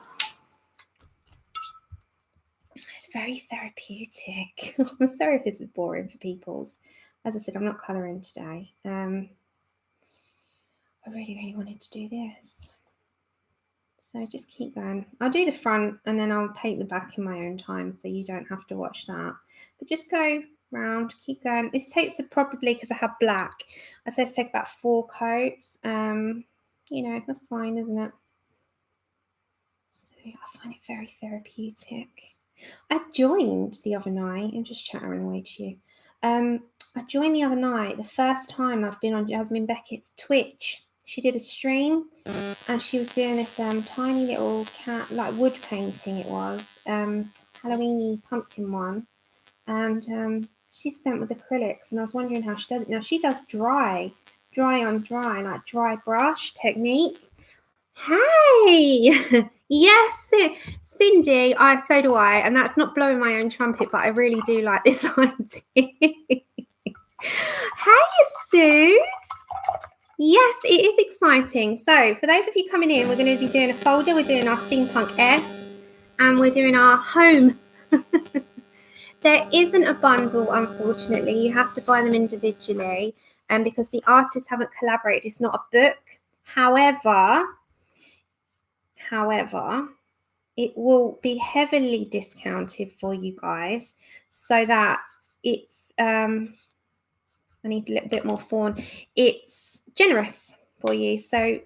[SPEAKER 1] It's very therapeutic. I'm sorry if this is boring for people's. As I said, I'm not colouring today. I really wanted to do this. So just keep going. I'll do the front and then I'll paint the back in my own time so you don't have to watch that. But just go round, keep going. This takes probably, because I have black, I say it's take about 4 coats. You know, that's fine, isn't it? So I find it very therapeutic. I joined the other night. I'm just chattering away to you. I joined the other night, the first time I've been on Jasmine Beckett's Twitch. She did a stream and she was doing this tiny little cat, like wood painting it was, Halloweeny pumpkin one. And she spent with acrylics, and I was wondering how she does it. Now she does dry on dry, like dry brush technique. Hey, yes, Cindy, so do I, and that's not blowing my own trumpet, but I really do like this idea. Hey, Suze. Yes, it is exciting. So for those of you coming in, we're going to be doing a folder. We're doing our Steampunk S, and we're doing our home. There isn't a bundle, unfortunately. You have to buy them individually, and because the artists haven't collaborated, it's not a book. However, it will be heavily discounted for you guys so that it's I need a little bit more fawn. It's generous for you. So,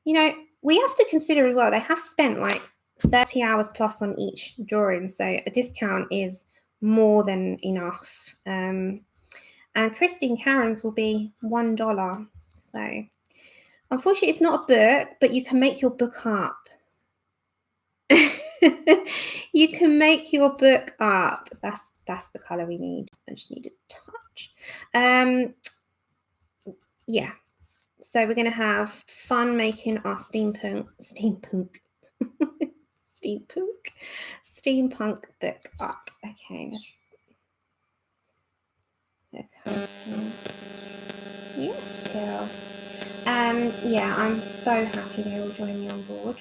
[SPEAKER 1] you know, we have to consider as well, they have spent like 30 hours plus on each drawing. So a discount is more than enough. And Christine Karen's will be $1. So unfortunately, it's not a book, but you can make your book up. You can make your book up. That's the color we need. I just need a touch. Yeah. So we're going to have fun making our steampunk book up. Okay, let's yes, Till. Yeah, I'm so happy they all joined me on board.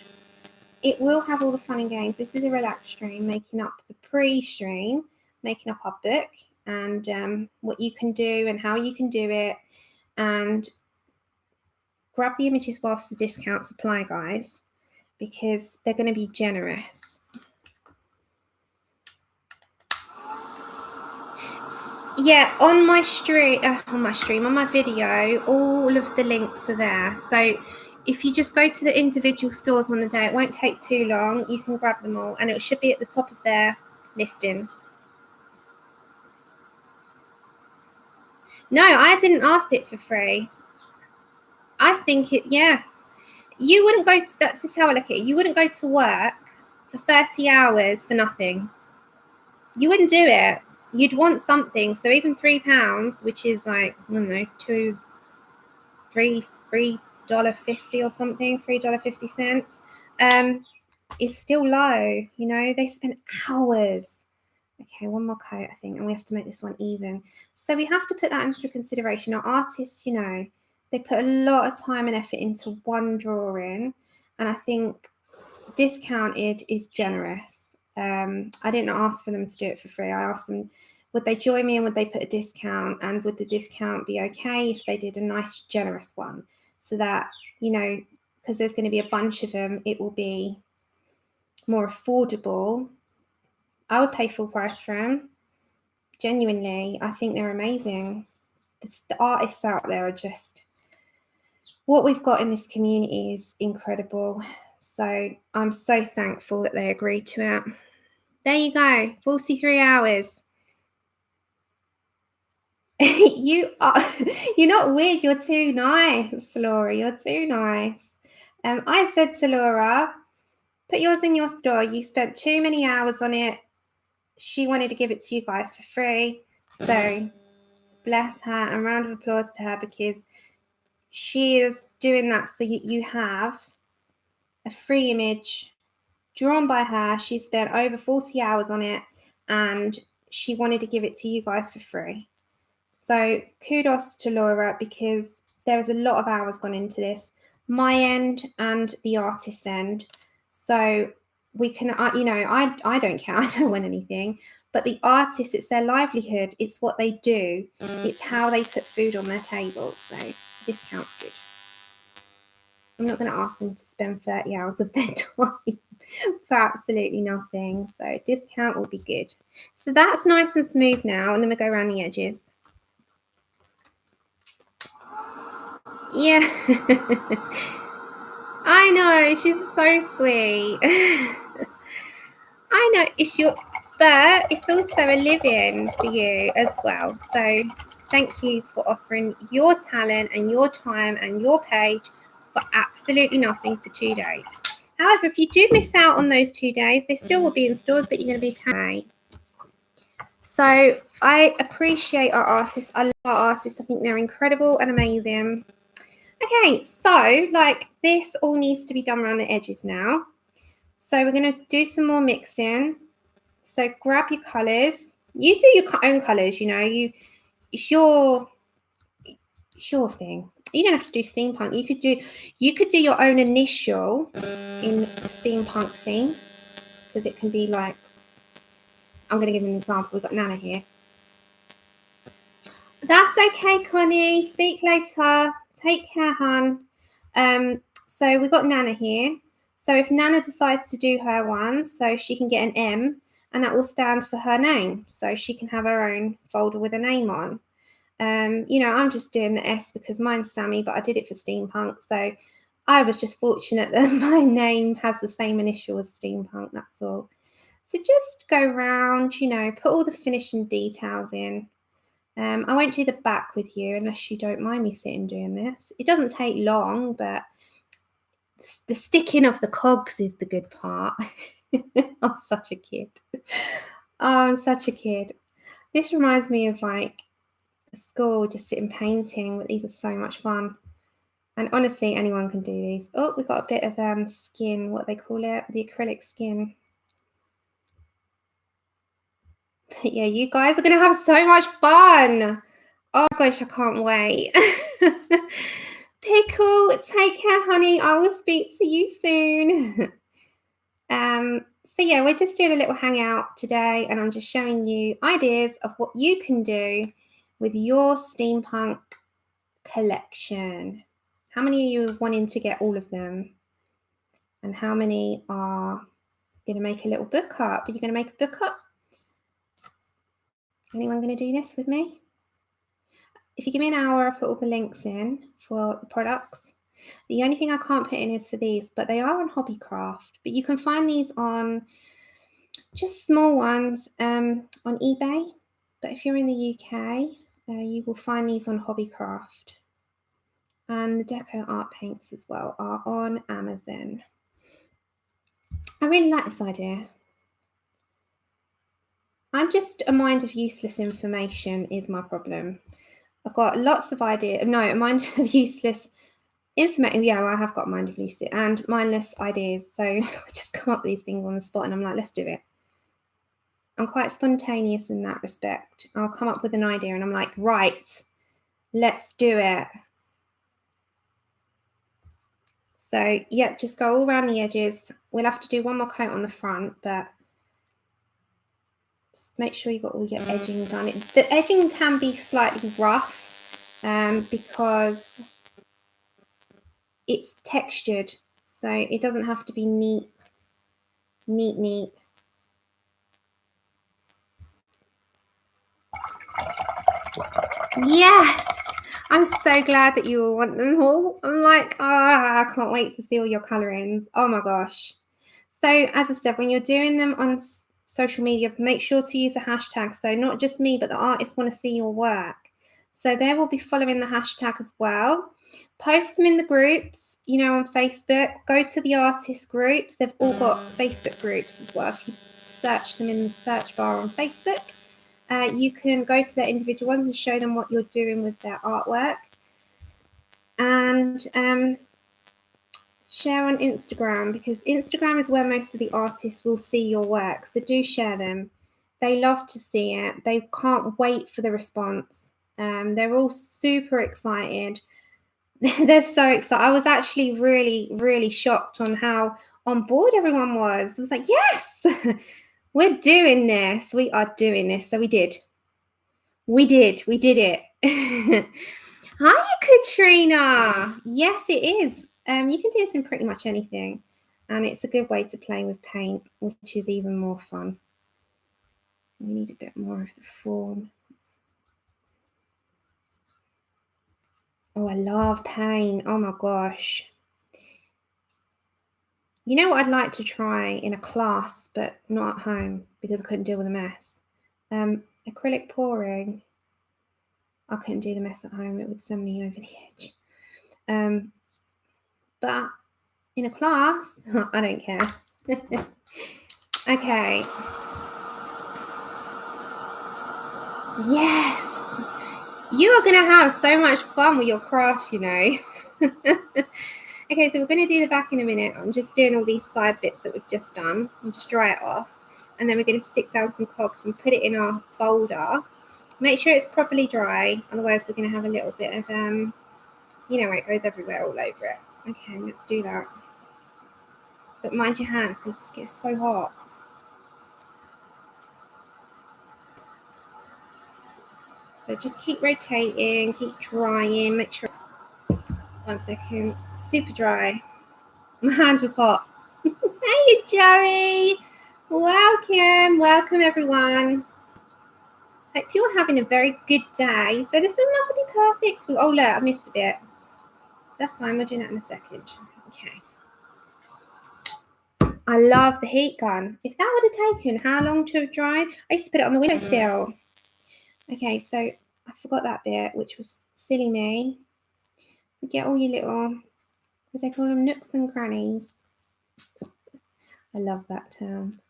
[SPEAKER 1] It will have all the fun and games. This is a relaxed stream, making up the pre-stream, making up our book, and what you can do and how you can do it. And grab the images whilst the discounts apply, guys, because they're going to be generous. Yeah, on my video, all of the links are there. So if you just go to the individual stores on the day, it won't take too long. You can grab them all, and it should be at the top of their listings. No, I didn't ask it for free. I think yeah. You wouldn't go to, that's just how I look at it. You wouldn't go to work for 30 hours for nothing. You wouldn't do it. You'd want something. So even £3, which is like, I don't know, $3.50 or something, $3.50, is still low. You know, they spend hours. Okay, one more coat, I think, and we have to make this one even. So we have to put that into consideration. Our artists, you know, they put a lot of time and effort into one drawing, and I think discounted is generous. I didn't ask for them to do it for free. I asked them, would they join me and would they put a discount, and would the discount be okay if they did a nice generous one, so that, you know, because there's going to be a bunch of them, it will be more affordable. I would pay full price for them. Genuinely, I think they're amazing. The artists out there are just, what we've got in this community is incredible. So I'm so thankful that they agreed to it. There you go, 43 hours. You're not weird, you're too nice, Laura. You're too nice. I said to Laura, put yours in your store. You spent too many hours on it. She wanted to give it to you guys for free. So bless her, and round of applause to her, because she is doing that so you have a free image drawn by her. She spent over 40 hours on it and she wanted to give it to you guys for free. So kudos to Laura, because there is a lot of hours gone into this, my end and the artist's end. So we can, you know, I don't care, I don't win anything, but the artists, it's their livelihood, it's what they do, it's how they put food on their table. So discount's good. I'm not going to ask them to spend 30 hours of their time for absolutely nothing. So discount will be good. So that's nice and smooth now, and then we go around the edges. Yeah. I know, she's so sweet. I know, but it's also a live-in for you as well. So thank you for offering your talent and your time and your page for absolutely nothing for 2 days. However, if you do miss out on those 2 days, they still will be in stores, but you're going to be paid. So I appreciate our artists. I love our artists. I think they're incredible and amazing. Okay, so like this all needs to be done around the edges now. So we're going to do some more mixing. So grab your colours. You do your own colours, you know. It's your thing. You don't have to do steampunk. You could do your own initial in the steampunk theme, because it can be like, I'm going to give an example. We've got Nana here. That's okay, Connie. Speak later. Take care, hon. So we've got Nana here. So if Nana decides to do her one, so she can get an M, and that will stand for her name. So she can have her own folder with a name on. You know, I'm just doing the S because mine's Sammy, but I did it for Steampunk. So I was just fortunate that my name has the same initial as Steampunk, that's all. So just go around, you know, put all the finishing details in. I won't do the back with you unless you don't mind me sitting doing this. It doesn't take long, but the sticking of the cogs is the good part. I'm such a kid. Oh, I'm such a kid. This reminds me of like school, just sitting painting, but these are so much fun. And honestly, anyone can do these. Oh, we've got a bit of skin, what they call it, the acrylic skin. But yeah, you guys are going to have so much fun. Oh gosh, I can't wait. Pickle, take care, honey. I will speak to you soon. So yeah, we're just doing a little hangout today, and I'm just showing you ideas of what you can do with your steampunk collection. How many are you wanting to get all of them? And how many are going to make a little book up? Are you going to make a book up? Anyone going to do this with me? If you give me an hour, I'll put all the links in for the products. The only thing I can't put in is for these, but they are on Hobbycraft. But you can find these on just small ones on eBay. But if you're in the UK, you will find these on Hobbycraft. And the Deco Art Paints as well are on Amazon. I really like this idea. I'm just a mind of useless information is my problem. I've got lots of ideas. No, a mind of useless information. Yeah, well, I have got a mind of useless and mindless ideas. So I just come up with these things on the spot and I'm like, let's do it. I'm quite spontaneous in that respect. I'll come up with an idea and I'm like, right, let's do it. So, yeah, just go all around the edges. We'll have to do one more coat on the front, but just make sure you've got all your edging done. The edging can be slightly rough because it's textured. So it doesn't have to be neat. Yes! I'm so glad that you all want them all. I'm like, I can't wait to see all your colorings. Oh my gosh. So as I said, when you're doing them on social media, make sure to use the hashtag. So not just me, but the artists want to see your work. So they will be following the hashtag as well. Post them in the groups, you know, on Facebook. Go to the artist groups. They've all got Facebook groups as well. If you search them in the search bar on Facebook, you can go to their individual ones and show them what you're doing with their artwork. And share on Instagram, because Instagram is where most of the artists will see your work. So do share them. They love to see it. They can't wait for the response. They're all super excited. They're so excited. I was actually really, really shocked on how on board everyone was. I was like, yes, we're doing this. We are doing this. So we did. We did it. Hi, Katrina. Yes, it is. You can do this in pretty much anything, and it's a good way to play with paint, which is even more fun. We need a bit more of the form. Oh, I love paint. Oh my gosh. You know what I'd like to try in a class, but not at home because I couldn't deal with the mess? Acrylic pouring. I couldn't do the mess at home. It would send me over the edge. But in a class, I don't care. Okay. Yes. You are going to have so much fun with your crafts, you know. Okay, so we're going to do the back in a minute. I'm just doing all these side bits that we've just done. We'll just dry it off. And then we're going to stick down some cogs and put it in our folder. Make sure it's properly dry. Otherwise, we're going to have a little bit of, you know, it goes everywhere all over it. Okay, let's do that. But mind your hands because this gets so hot. So just keep rotating, keep drying, make sure it's, 1 second, super dry. My hand was hot. Hey, Joey. Welcome everyone. Hope you're having a very good day. So this doesn't have to be perfect. Oh look, I missed a bit. That's fine, we'll do that in a second. Okay. I love the heat gun. If that would have taken how long to have dried? I used to put it on the windowsill. Okay, so I forgot that bit, which was silly me. So get all your little, as they call them, nooks and crannies. I love that term.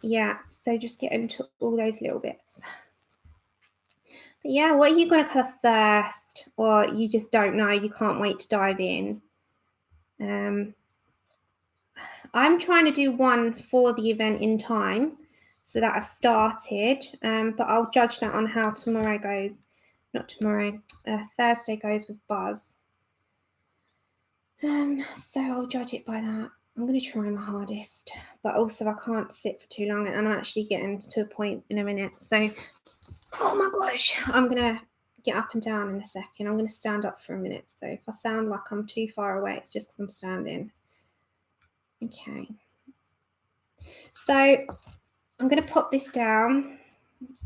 [SPEAKER 1] Yeah, so just get into all those little bits. But yeah, what are you going to colour first? Or you just don't know, you can't wait to dive in? I'm trying to do one for the event in time so that I've started, but I'll judge that on how tomorrow goes. Not tomorrow, Thursday goes with Buzz. So I'll judge it by that. I'm going to try my hardest, but also I can't sit for too long, and I'm actually getting to a point in a minute. So, oh my gosh, I'm going to get up and down in a second. I'm going to stand up for a minute. So if I sound like I'm too far away, it's just because I'm standing. Okay. So I'm going to pop this down,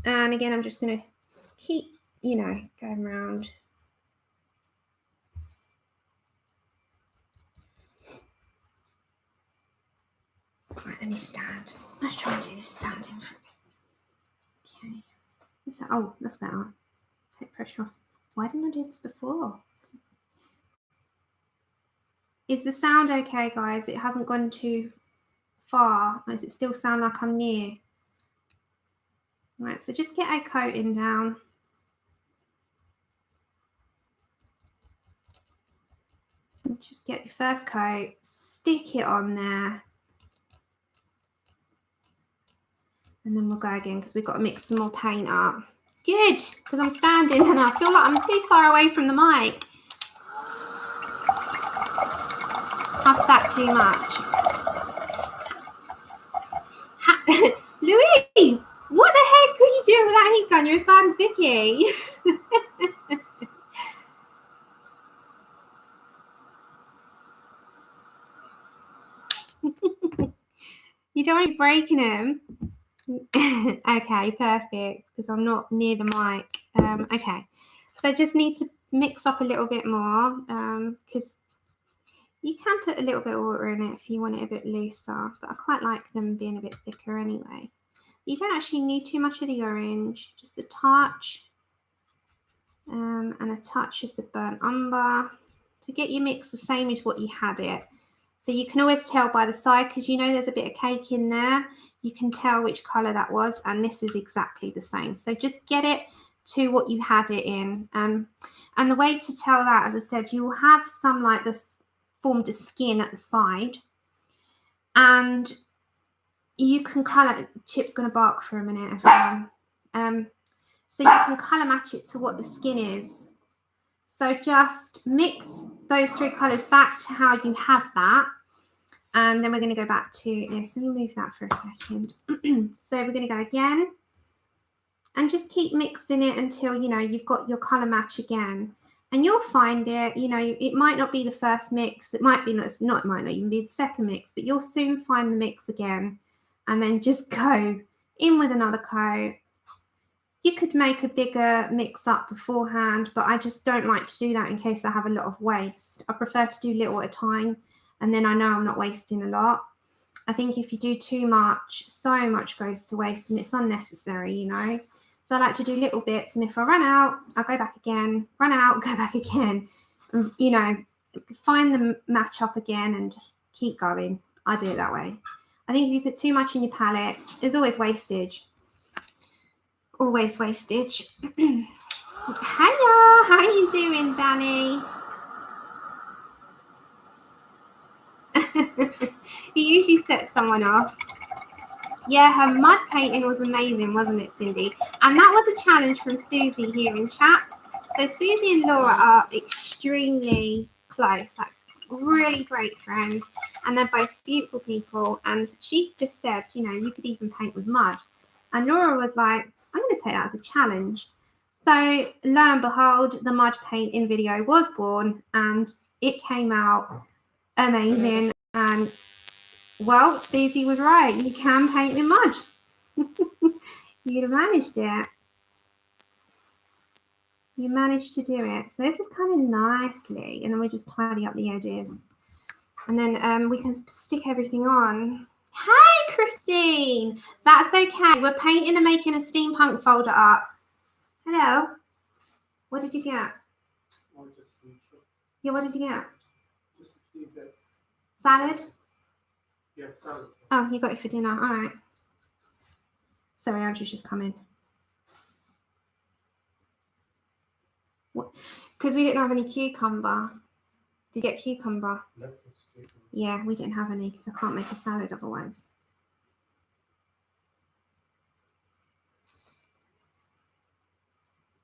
[SPEAKER 1] and again, I'm just going to keep, you know, going around. Right, let me stand. Let's try and do this standing for a bit. Okay. Is that, oh, that's better. Take pressure off. Why didn't I do this before? Is the sound okay, guys? It hasn't gone too far. Does it still sound like I'm near? Right, so just get a coating down. Just get your first coat, stick it on there. And then we'll go again because we've got to mix some more paint up. Good, because I'm standing and I feel like I'm too far away from the mic. I've sat too much. Louise, what the heck are you doing with that heat gun? You're as bad as Vicky. You don't want to be breaking them. Okay, perfect, because I'm not near the mic. Okay, so just need to mix up a little bit more, because you can put a little bit of water in it if you want it a bit looser, but I quite like them being a bit thicker anyway. You don't actually need too much of the orange, just a touch, and a touch of the burnt umber to get your mix the same as what you had it. So you can always tell by the side, because you know there's a bit of cake in there. You can tell which colour that was, and this is exactly the same. So just get it to what you had it in. And And the way to tell that, as I said, you will have some like this formed a skin at the side, and you can colour. Chip's going to bark for a minute, everyone. So you can colour match it to what the skin is. So just mix those 3 colours back to how you have that. And then we're going to go back to this. Let me move that for a second. So we're going to go again. And just keep mixing it until, you know, you've got your colour match again. And you'll find it, you know, it might not be the first mix. It might be, it might not even be the second mix. But you'll soon find the mix again. And then just go in with another coat. You could make a bigger mix up beforehand, but I just don't like to do that in case I have a lot of waste. I prefer to do little at a time, and then I know I'm not wasting a lot. I think if you do too much, so much goes to waste and it's unnecessary, you know. So I like to do little bits, and if I run out, I'll go back again, run out, go back again, you know, find the match up again and just keep going. I do it that way. I think if you put too much in your palette, there's always wastage. Always wastage. Hiya, how you doing, Danny? He usually sets someone off. Yeah, her mud painting was amazing, wasn't it, Cindy? And that was a challenge from Susie here in chat. So Susie and Laura are extremely close, like really great friends, and they're both beautiful people. And she just said, you know, you could even paint with mud. And Laura was like, I'm going to take that as a challenge. So lo and behold, the mud painting video was born, and it came out amazing. And well, Susie was right. You can paint in mud. You'd have managed it. You managed to do it. So this is coming nicely, and then we just tidy up the edges, and then we can stick everything on. Hey, Christine. That's okay. We're painting and making a steampunk folder up. Hello. What did you get? Yeah, what did you get? Just a few bits. Salad? Yeah, salad. Oh, you got it for dinner. All right. Sorry, Andrew's just come in. What? Because we didn't have any cucumber. Did you get cucumber? Yeah, we didn't have any because I can't make a salad otherwise.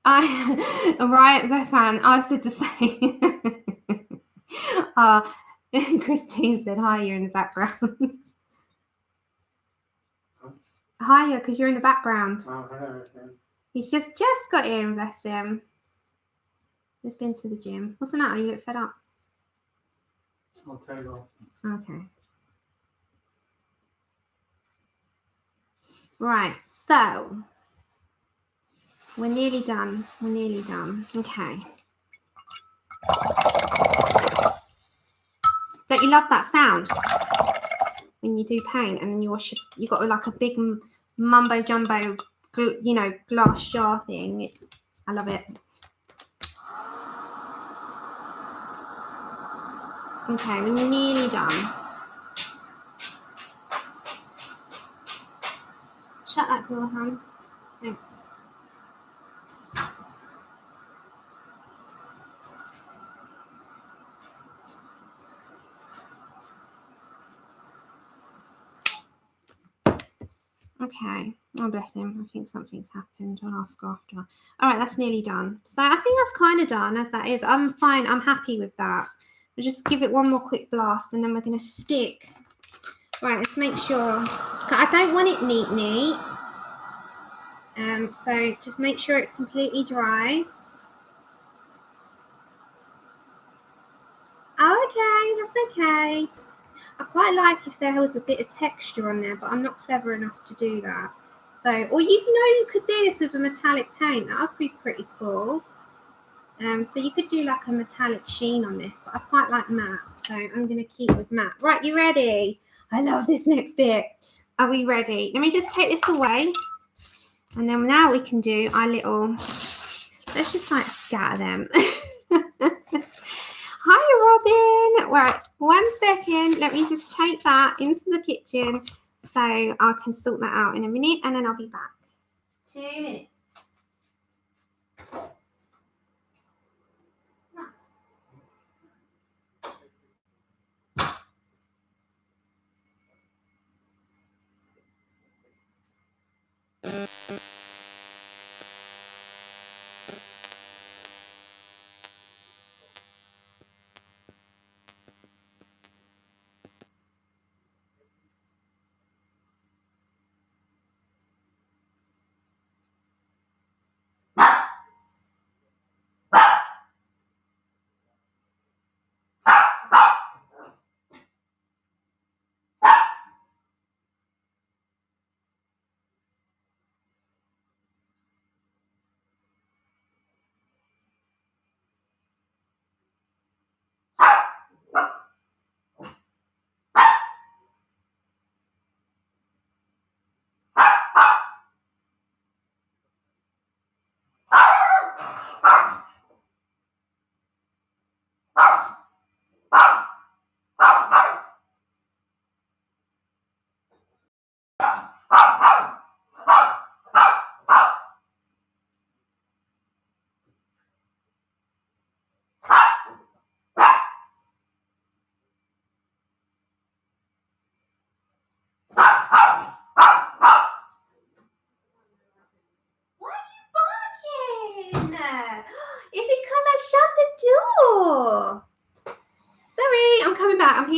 [SPEAKER 1] Right, Bethan, I said the same. Christine said, hi, you're in the background. Hiya, because you're in the background. Oh, hello. He's just got in, bless him. He's been to the gym. What's the matter? You look fed up? I'll tell you off. Okay. Right, so we're nearly done. We're nearly done. Okay. Don't you love that sound? When you do paint and then you wash, you got like a big mumbo jumbo, you know, glass jar thing. I love it. Okay, we're nearly done. Shut that door, hon. Thanks. Okay. Oh, bless him. I think something's happened. I'll ask after. All right, that's nearly done. So I think that's kind of done as that is. I'm fine. I'm happy with that. We'll just give it one more quick blast and then we're going to stick. Right, let's make sure. I don't want it neat. So just make sure it's completely dry. Oh, okay. That's okay. I quite like if there was a bit of texture on there, but I'm not clever enough to do that. So, or you could do this with a metallic paint. That would be pretty cool. So you could do like a metallic sheen on this, but I quite like matte. So I'm going to keep with matte. Right, you ready? I love this next bit. Are we ready? Let me just take this away. And then now we can do our little, let's just like scatter them. Hi, Robin. Right, 1 second. Let me just take that into the kitchen so I can sort that out in a minute and then I'll be back. 2 minutes.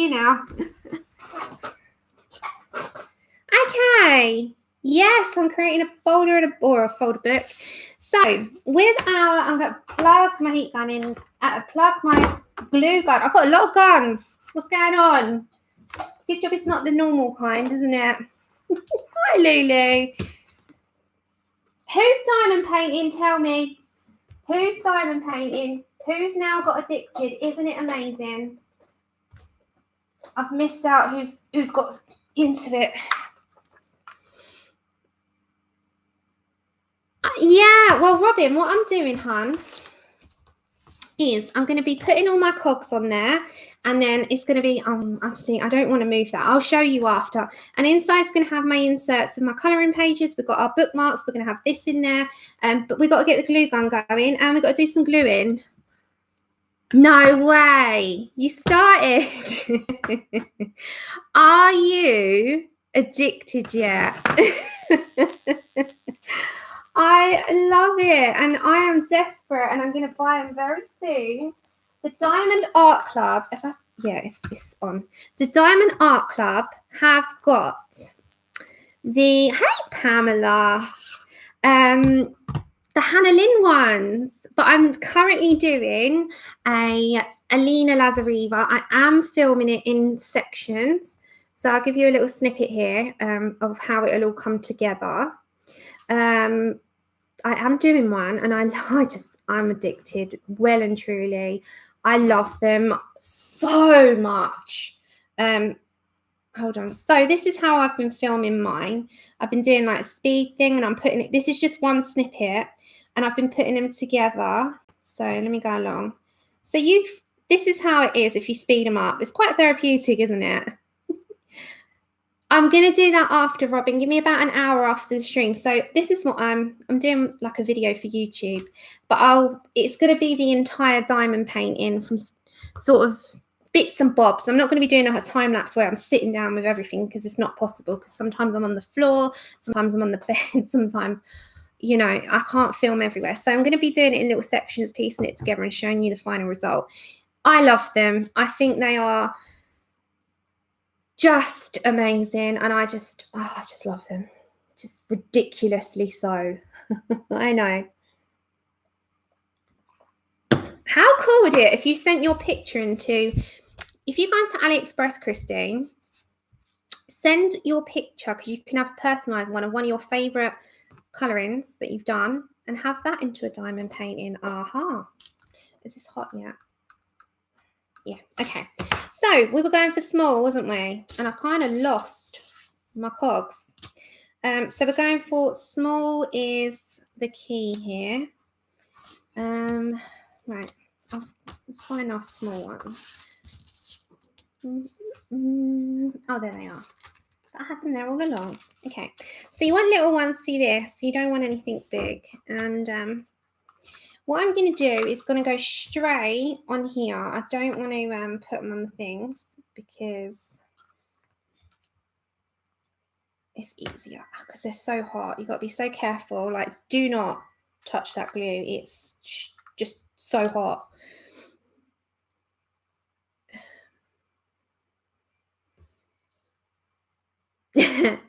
[SPEAKER 1] here now. Okay. Yes, I'm creating a folder or a folder book. So with our, I'm going to plug my heat gun in, plug my glue gun. I've got a lot of guns. What's going on? Good job it's not the normal kind, isn't it? Hi, Lulu. Who's diamond painting? Tell me. Who's diamond painting? Who's now got addicted? Isn't it amazing? I've missed out who's got into it. Yeah, well, Robin, what I'm doing, hon, is I'm going to be putting all my cogs on there, and then it's going to be, I don't want to move that. I'll show you after. And inside is going to have my inserts and my colouring pages. We've got our bookmarks. We're going to have this in there, but we've got to get the glue gun going, and we've got to do some gluing. No way. You started. Are you addicted yet? I love it, and I am desperate, and I'm going to buy them very soon. The Diamond Art Club, it's on. The Diamond Art Club have got the, hey Pamela, the Hannah Lynn ones, but I'm currently doing a Alina Lazareva. I am filming it in sections, so I'll give you a little snippet here of how it'll all come together. I am doing one, and I'm addicted, well and truly. I love them so much. Hold on. So this is how I've been filming mine. I've been doing like a speed thing, and I'm putting it. This is just one snippet, and I've been putting them together. So let me go along. So this is how it is if you speed them up. It's quite therapeutic, isn't it? I'm going to do that after, Robin. Give me about an hour after the stream. So this is what I'm doing, like a video for YouTube, but it's going to be the entire diamond painting from sort of bits and bobs. I'm not going to be doing a time lapse where I'm sitting down with everything, because it's not possible, because sometimes I'm on the floor, sometimes I'm on the bed, sometimes, you know, I can't film everywhere. So I'm going to be doing it in little sections, piecing it together and showing you the final result. I love them. I think they are just amazing, and I just love them, just ridiculously so. I know. How cool would it if you sent your picture if you go into AliExpress, Christine, send your picture, because you can have a personalized one of your favorite colorings that you've done, and have that into a diamond painting. Is this hot yet? Yeah, okay. So we were going for small, wasn't we? And I kind of lost my cogs. So we're going for small is the key here. Right, let's find our small ones. Oh, there they are. I had them there all along. Okay, so you want little ones for this. You don't want anything big. And what I'm going to do is going to go straight on here. I don't want to put them on the things, because it's easier, because they're so hot. You've got to be so careful. Like, do not touch that glue. It's just so hot.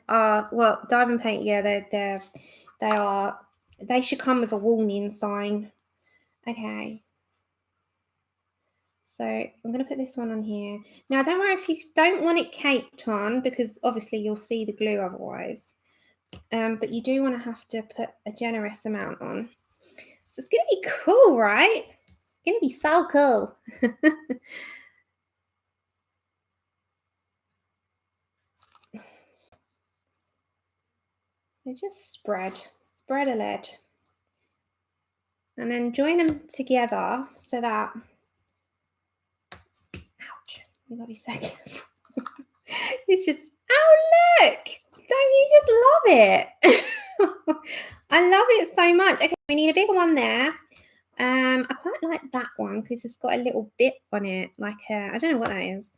[SPEAKER 1] Well, diamond paint, yeah, they should come with a warning sign. Okay. So I'm going to put this one on here. Now, don't worry if you don't want it caked on, because obviously you'll see the glue otherwise. But you do want to have to put a generous amount on. So it's going to be cool, right? It's going to be so cool. So just spread a lead. And then join them together so that, ouch, you've got to be so careful. It's just, oh, look, don't you just love it? I love it so much. Okay, we need a bigger one there. I quite like that one, because it's got a little bit on it, like I don't know what that is.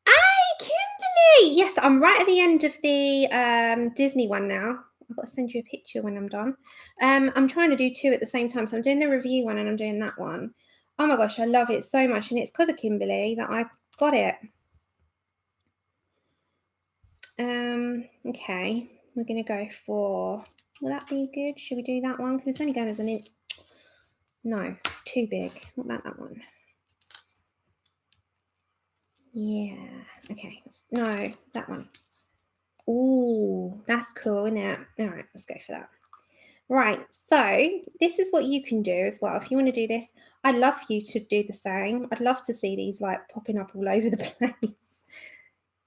[SPEAKER 1] Hey, Kimberly! Yes, I'm right at the end of the Disney one now. I've got to send you a picture when I'm done. I'm trying to do two at the same time. So I'm doing the review one, and I'm doing that one. Oh my gosh, I love it so much. And it's because of Kimberly that I got it. Okay, we're going to go for, will that be good? Should we do that one? Because it's only going as an inch. No, it's too big. What about that one? Yeah, okay. No, that one. Ooh, that's cool, isn't it? All right, let's go for that. Right, so this is what you can do as well. If you want to do this, I'd love for you to do the same. I'd love to see these like popping up all over the place.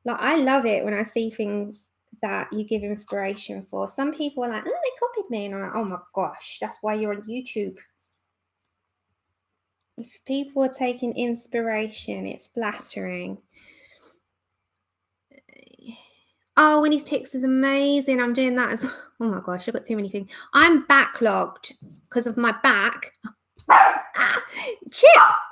[SPEAKER 1] Like, I love it when I see things that you give inspiration for. Some people are like, oh, they copied me. And I'm like, oh my gosh, that's why you're on YouTube. If people are taking inspiration, it's flattering. Oh, Winnie's Picks is amazing. I'm doing that as well. Oh my gosh, I've got too many things. I'm backlogged because of my back. Chip!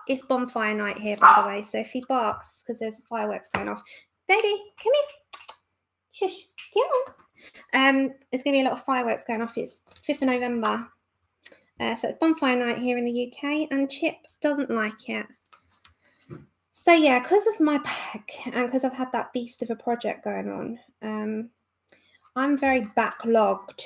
[SPEAKER 1] It's bonfire night here, by the way. So if he barks because there's fireworks going off. Baby, come here. Shush, come on. There's going to be a lot of fireworks going off. It's 5th of November. So it's bonfire night here in the UK, and Chip doesn't like it. So yeah, because of my back and because I've had that beast of a project going on, I'm very backlogged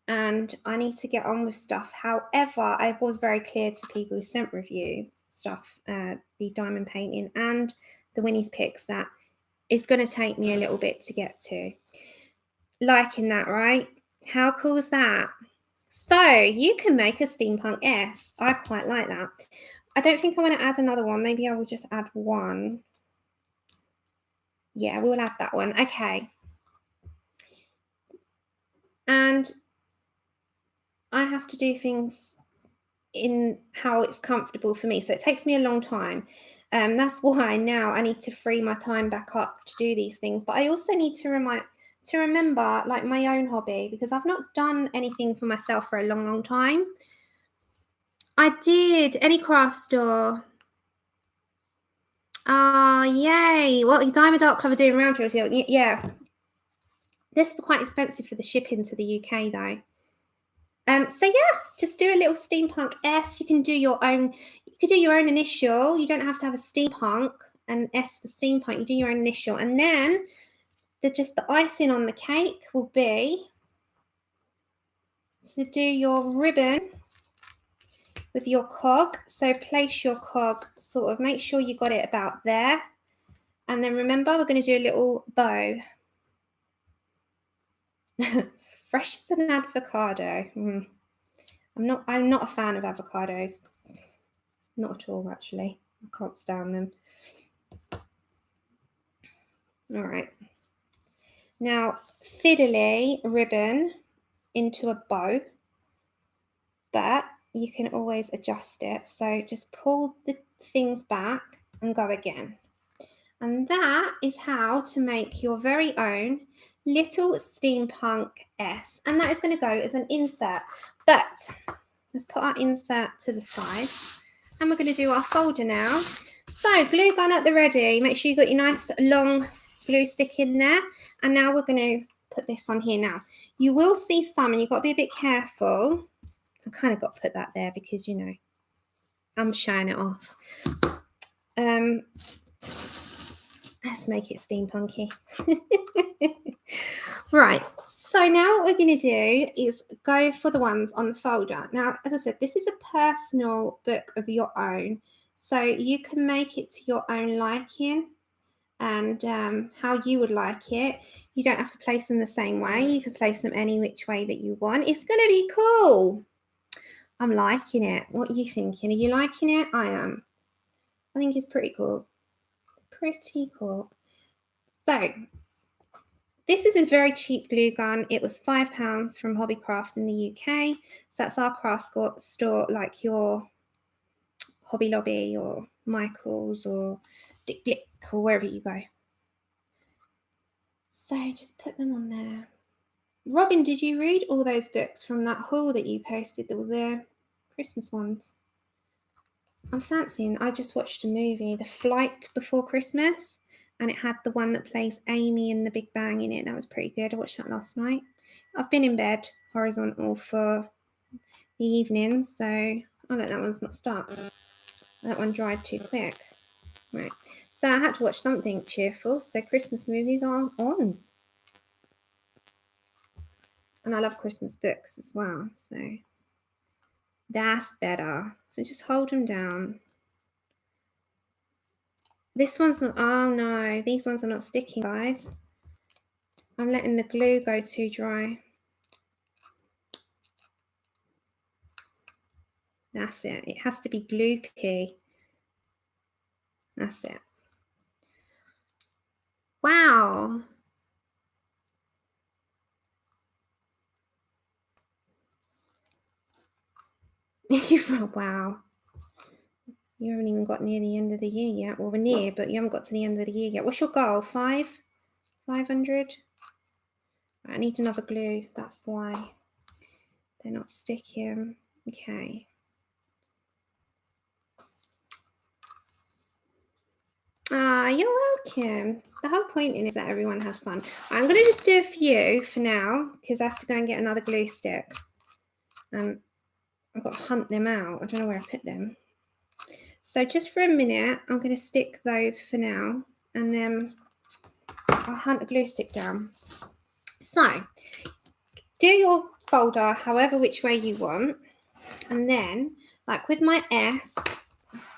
[SPEAKER 1] and I need to get on with stuff. However, I was very clear to people who sent reviews stuff, the diamond painting and the Winnie's Picks, that it's going to take me a little bit to get to. Liking that, right? How cool is that? So you can make a Steampunk S. I quite like that. I don't think I want to add another one. Maybe I will just add one. Yeah, we'll add that one. Okay. And I have to do things in how it's comfortable for me. So it takes me a long time. That's why now I need to free my time back up to do these things. But I also need to remember like my own hobby, because I've not done anything for myself for a long, long time. I did. Any craft store. Oh, yay. What Diamond Art Club are doing round here. Yeah. This is quite expensive for the shipping to the UK though. So yeah, just do a little Steampunk S. You can do your own. You could do your own initial. You don't have to have a Steampunk, an S for Steampunk. You do your own initial, and then the icing on the cake will be to do your ribbon with your cog. So place your cog, sort of make sure you got it about there, and then remember we're going to do a little bow. Fresh as an avocado. I'm not a fan of avocados. Not at all, actually. I can't stand them. All right. Now, fiddly ribbon into a bow, but you can always adjust it. So just pull the things back and go again. And that is how to make your very own little Steampunk S. And that is going to go as an insert. But let's put our insert to the side. And we're going to do our folder now. So glue gun at the ready. Make sure you've got your nice long glue stick in there. And now we're going to put this on here now. You will see some, and you've got to be a bit careful. I kind of got to put that there because, you know, I'm showing it off. Let's make it steampunky. Right, so now what we're going to do is go for the ones on the folder. Now, as I said, this is a personal book of your own, so you can make it to your own liking and how you would like it. You don't have to place them the same way. You can place them any which way that you want. It's going to be cool. I'm liking it. What are you thinking? Are you liking it? I am. I think it's pretty cool. Pretty cool. So this is a very cheap glue gun. It was £5 from Hobbycraft in the UK. So that's our craft store, like your Hobby Lobby or Michael's or Dick Glick or wherever you go. So just put them on there. Robin, did you read all those books from that haul that you posted, all the Christmas ones? I'm fancying. I just watched a movie, The Flight Before Christmas, and it had the one that plays Amy in The Big Bang in it. That was pretty good. I watched that last night. I've been in bed horizontal for the evening, so I'll let that one not start. That one dried too quick. Right. So I had to watch something cheerful. So Christmas movies are on. And I love Christmas books as well. So that's better. So just hold them down. This one's not, oh no, these ones are not sticking, guys. I'm letting the glue go too dry. That's it. It has to be gloopy. That's it. Wow. Wow. You haven't even got near the end of the year yet. Well, we're near, but you haven't got to the end of the year yet. What's your goal? 500? I need another glue. That's why they're not sticking. Okay. Ah, you're welcome. The whole point is that everyone has fun. I'm going to just do a few for now because I have to go and get another glue stick. I've got to hunt them out. I don't know where I put them. So just for a minute, I'm going to stick those for now, and then I'll hunt a glue stick down. So do your folder however which way you want, and then like with my S,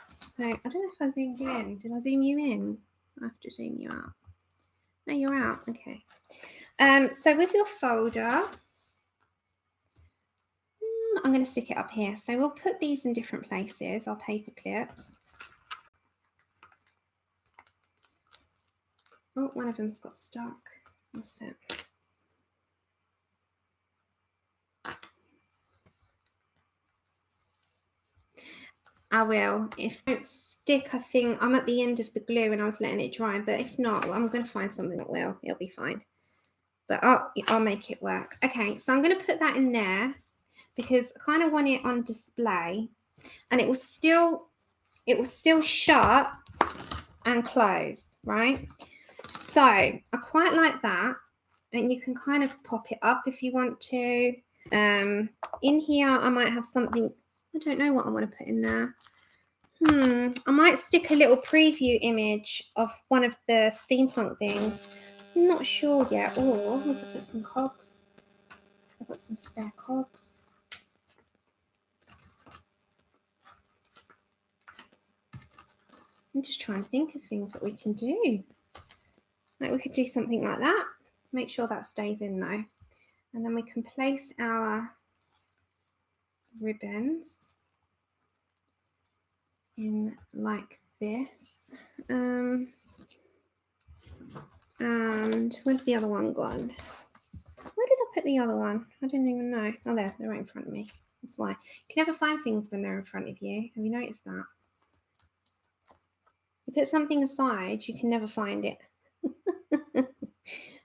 [SPEAKER 1] so I don't know if I zoomed you in. Did I zoom you in? I have to zoom you out. No, you're out. Okay. So with your folder, I'm going to stick it up here. So we'll put these in different places, our paper clips. Oh, one of them's got stuck. That's it. I will. If it don't stick, I think I'm at the end of the glue and I was letting it dry, but if not, I'm going to find something that will. It'll be fine. But I'll make it work. Okay, so I'm going to put that in there because I kind of want it on display, and it will still shut and close, right? So I quite like that, and you can kind of pop it up if you want to. In here, I might have something. I don't know what I want to put in there. I might stick a little preview image of one of the steampunk things. I'm not sure yet. Or we could put some cogs. I've got some spare cogs. I'm just trying to think of things that we can do. Like we could do something like that. Make sure that stays in though. And then we can place our ribbons in like this. And where's the other one gone? Where did I put the other one? I don't even know. Oh, there, they're right in front of me. That's why. You can never find things when they're in front of you. Have you noticed that? You put something aside, you can never find it.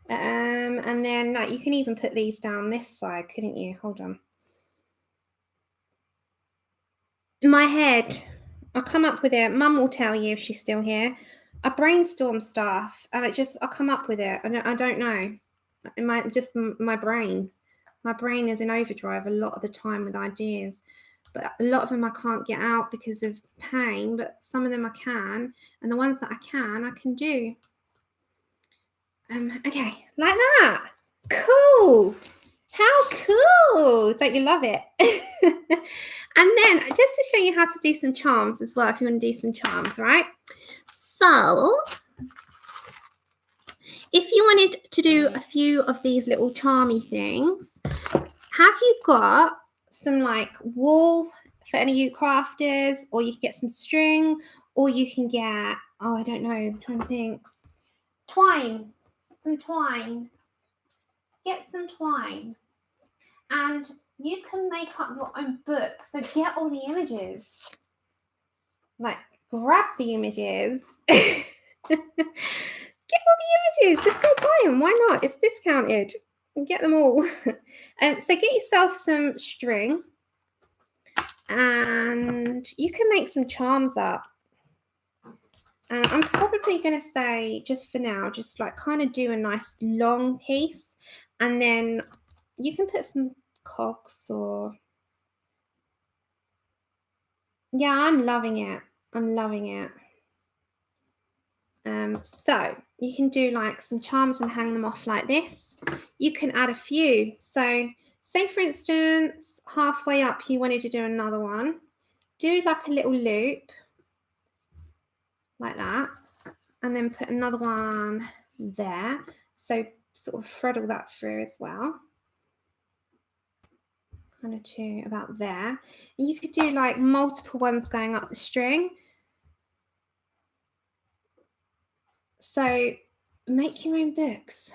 [SPEAKER 1] And then like, you can even put these down this side, couldn't you? Hold on. In my head, I'll come up with it. Mum will tell you if she's still here. I brainstorm stuff and I come up with it. I don't know. It might just my brain. My brain is in overdrive a lot of the time with ideas, but a lot of them I can't get out because of pain, but some of them I can, and the ones that I can do. Okay, like that. Cool. How cool. Don't you love it? And then just to show you how to do some charms as well, if you want to do some charms, right? So if you wanted to do a few of these little charmy things, have you got some like wool for any of you crafters, or you can get some string, or you can get, oh, I don't know, I'm trying to think, twine, some twine. Get some twine, and you can make up your own book. So get all the images, like grab the images. Get all the images, just go buy them. Why not? It's discounted. Get them all. So get yourself some string, and you can make some charms up. And I'm probably going to say, just for now, just like kind of do a nice long piece, and then you can put some cogs or... Yeah, I'm loving it. I'm loving it. So you can do like some charms and hang them off like this. You can add a few. So say for instance, halfway up you wanted to do another one. Do like a little loop like that, and then put another one there. So sort of thread all that through as well. Kind of two about there. And you could do like multiple ones going up the string. So make your own books.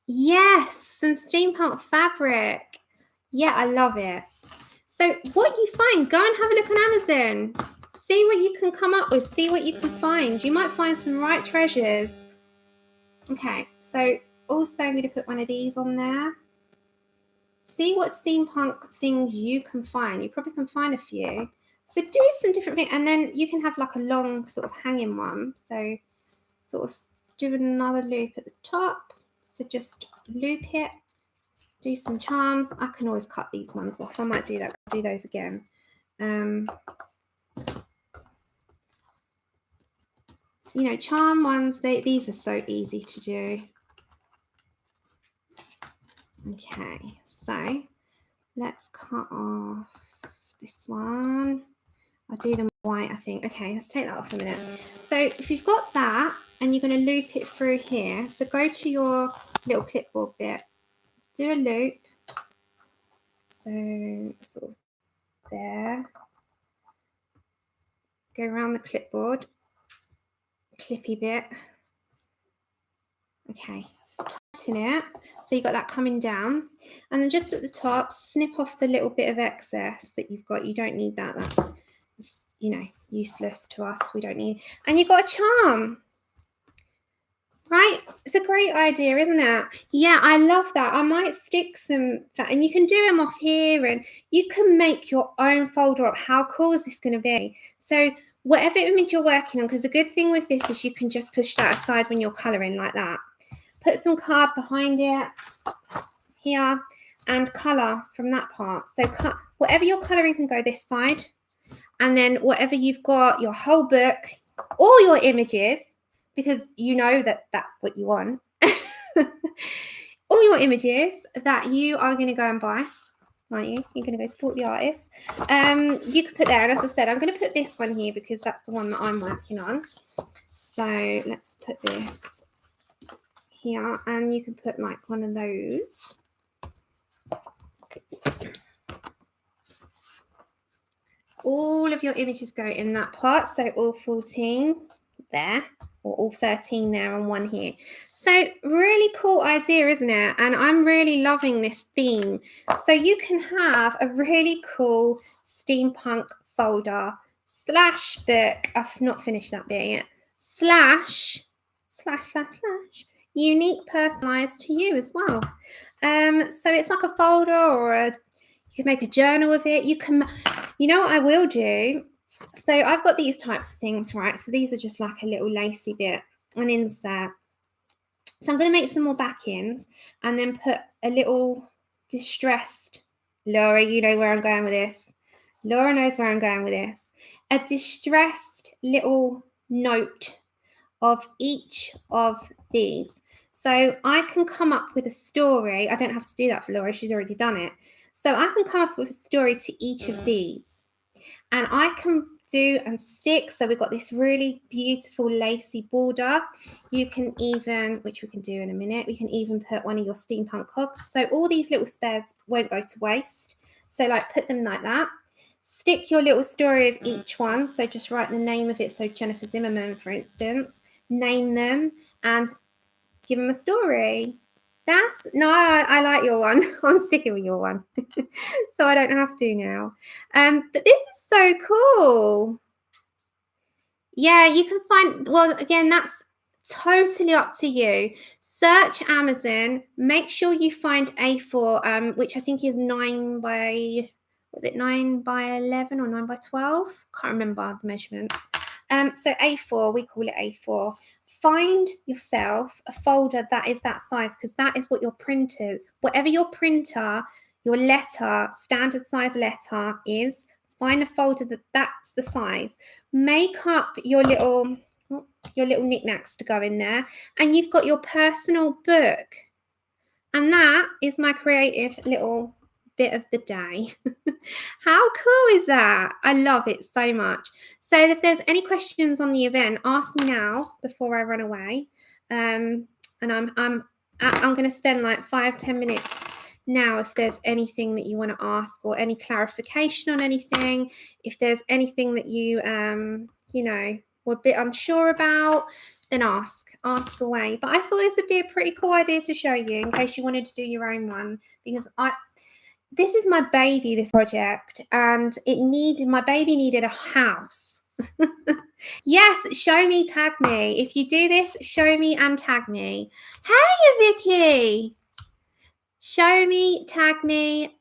[SPEAKER 1] Yes, some steampunk fabric. Yeah, I love it. So what you find, go and have a look on Amazon. See what you can come up with. See what you can find. You might find some right treasures. Okay, so also I'm going to put one of these on there. See what steampunk things you can find. You probably can find a few. So do some different things, and then you can have like a long sort of hanging one. So sort of do another loop at the top. So just loop it. Do some charms. I can always cut these ones off. I might do that. Do those again. You know, charm ones, these are so easy to do. Okay, so let's cut off this one. I'll do them white, I think. Okay, let's take that off a minute. So if you've got that and you're going to loop it through here, so go to your little clipboard bit, do a loop. So sort of there. Go around the clipboard, clippy bit. Okay, tighten it. So you've got that coming down. And then just at the top, snip off the little bit of excess that you've got. You don't need that. That's you know, useless to us. We don't need. And you've got a charm. Right? It's a great idea, isn't it? Yeah, I love that. I might stick some, and you can do them off here, and you can make your own folder up. How cool is this going to be? So whatever image you're working on, because the good thing with this is you can just push that aside when you're colouring like that. Put some card behind it here and colour from that part. So whatever you're colouring can go this side, and then whatever you've got, your whole book, all your images, because you know that that's what you want. All your images that you are going to go and buy, aren't you? You're going to go support the artist. You can put there, and as I said, I'm going to put this one here because that's the one that I'm working on. So let's put this here, and you can put like one of those. All of your images go in that part, so all 14 there, or all 13 there and one here. So really cool idea, isn't it? And I'm really loving this theme. So you can have a really cool steampunk folder slash book. I've not finished that bit yet. Slash unique, personalized to you as well. So it's like a folder, or you can make a journal of it. You can, you know what I will do? So I've got these types of things, right? So these are just like a little lacy bit, an insert. So I'm going to make some more back-ends and then put a little distressed, Laura, you know where I'm going with this. Laura knows where I'm going with this. A distressed little note of each of these. So I can come up with a story. I don't have to do that for Laura. She's already done it. So I can come up with a story to each of these. And I can do and stick. So we've got this really beautiful lacy border. You can even, which we can do in a minute, we can even put one of your steampunk cogs. So all these little spares won't go to waste. So like put them like that. Stick your little story of each one. So just write the name of it. So Jennifer Zimmerman, for instance, name them and give them a story. I like your one. I'm sticking with your one. So I don't have to now. But this is so cool. Yeah, you can find, well, again, that's totally up to you. Search Amazon. Make sure you find A4, which I think is 9 by, was it 9 by 11 or 9 by 12? Can't remember the measurements. So A4, we call it A4. Find yourself a folder that is that size, because that is what your printer, whatever your printer, your letter, standard size letter is, find a folder that's the size. Make up your little knickknacks to go in there, and you've got your personal book. And that is my creative little bit of the day. How cool is that? I love it so much. So if there's any questions on the event, ask me now before I run away. And I'm going to spend like 5-10 minutes now if there's anything that you want to ask or any clarification on anything. If there's anything that you were a bit unsure about, then ask away. But I thought this would be a pretty cool idea to show you in case you wanted to do your own one, because this is my baby, this project, and my baby needed a house. Yes, show me, tag me. If you do this, show me and tag me. Hey, Vicky. Show me, tag me,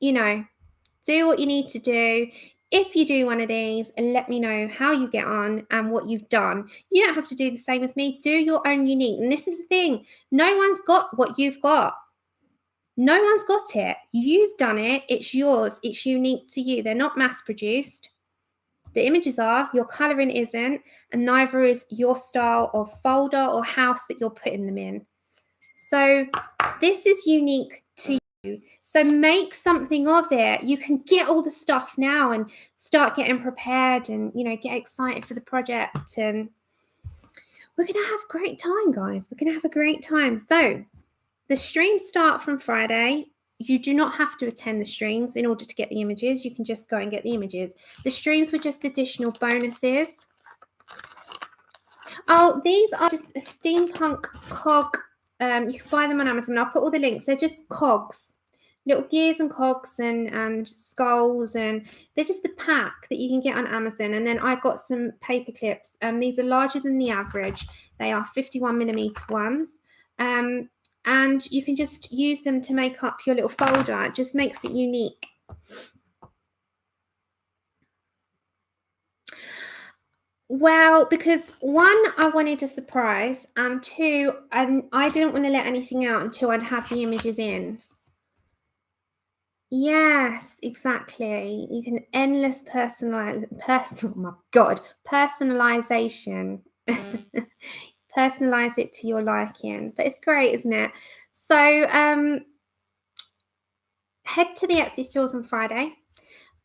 [SPEAKER 1] do what you need to do. If you do one of these, let me know how you get on and what you've done. You don't have to do the same as me. Do your own unique. And this is the thing. No one's got what you've got. No one's got it. You've done it. It's yours. It's unique to you. They're not mass produced. The images are, your colouring isn't, and neither is your style of folder or house that you're putting them in. So this is unique to you. So make something of it. You can get all the stuff now and start getting prepared and, get excited for the project. And we're going to have a great time, guys. We're going to have a great time. So the streams start from Friday. You do not have to attend the streams in order to get the images. You can just go and get the images. The streams were just additional bonuses. Oh, these are just a steampunk cog. You can buy them on Amazon. I'll put all the links. They're just cogs, little gears and cogs and skulls, and they're just a pack that you can get on Amazon. And then I got some paper clips. These are larger than the average. They are 51mm ones. And you can just use them to make up your little folder. It just makes it unique. Well, because one, I wanted a surprise, and two, I didn't want to let anything out until I'd had the images in. Yes, exactly. You can endless personalization. Personalize it to your liking. But it's great, isn't it? So head to the Etsy stores on Friday,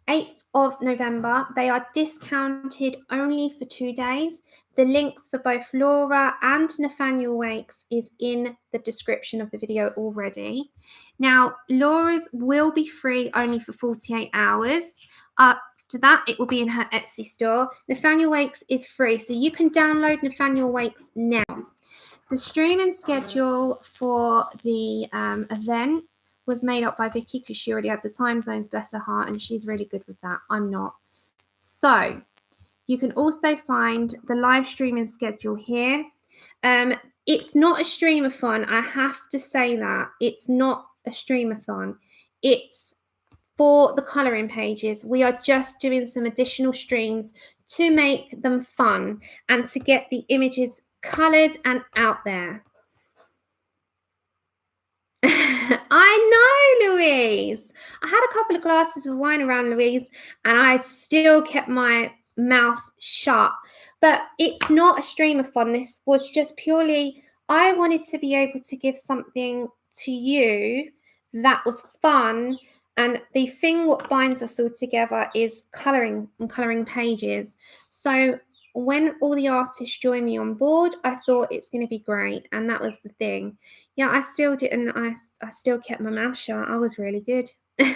[SPEAKER 1] 8th of November. They are discounted only for 2 days. The links for both Laura and Nathaniel Wakes is in the description of the video already. Now, Laura's will be free only for 48 hours. After that, it will be in her Etsy store. Nathaniel Wakes is free, so you can download Nathaniel Wakes now. The streaming schedule for the event was made up by Vicky because she already had the time zones, bless her heart, and she's really good with that. I'm not. So you can also find the live streaming schedule here. It's not a streamathon. I have to say that. It's not a streamathon. It's for the colouring pages. We are just doing some additional streams to make them fun and to get the images coloured and out there. I know, Louise. I had a couple of glasses of wine around, Louise, and I still kept my mouth shut. But it's not a streamathon. This was just purely, I wanted to be able to give something to you that was fun. And the thing what binds us all together is colouring and colouring pages. So when all the artists joined me on board, I thought it's going to be great. And that was the thing. Yeah, I still didn't. I still kept my mouth shut. I was really good. I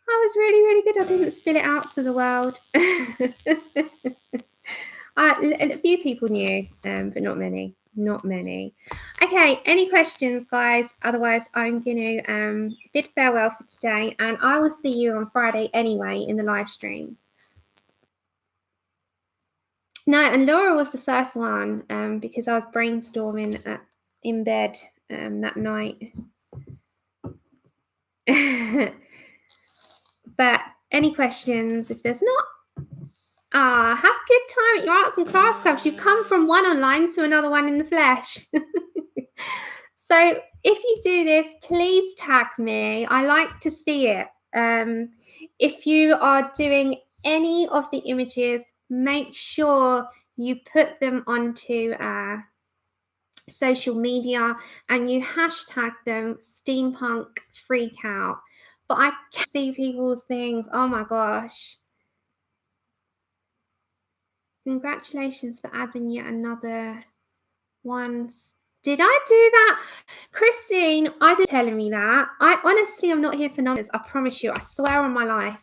[SPEAKER 1] was really, really good. I didn't spill it out to the world. A few people knew, but not many. Not many. Okay, any questions, guys? Otherwise, I'm going to bid farewell for today, and I will see you on Friday anyway in the live stream. No, and Laura was the first one because I was brainstorming in bed that night. But any questions? If there's not, have a good time at your arts and crafts clubs. You've come from one online to another one in the flesh. So if you do this, please tag me. I like to see it. if you are doing any of the images, make sure you put them onto social media and you hashtag them Steampunk Freak Out. But I can see people's things. Oh my gosh. Congratulations for adding yet another one. Did I do that? Christine, I did telling me that. I honestly am not here for numbers. I promise you. I swear on my life.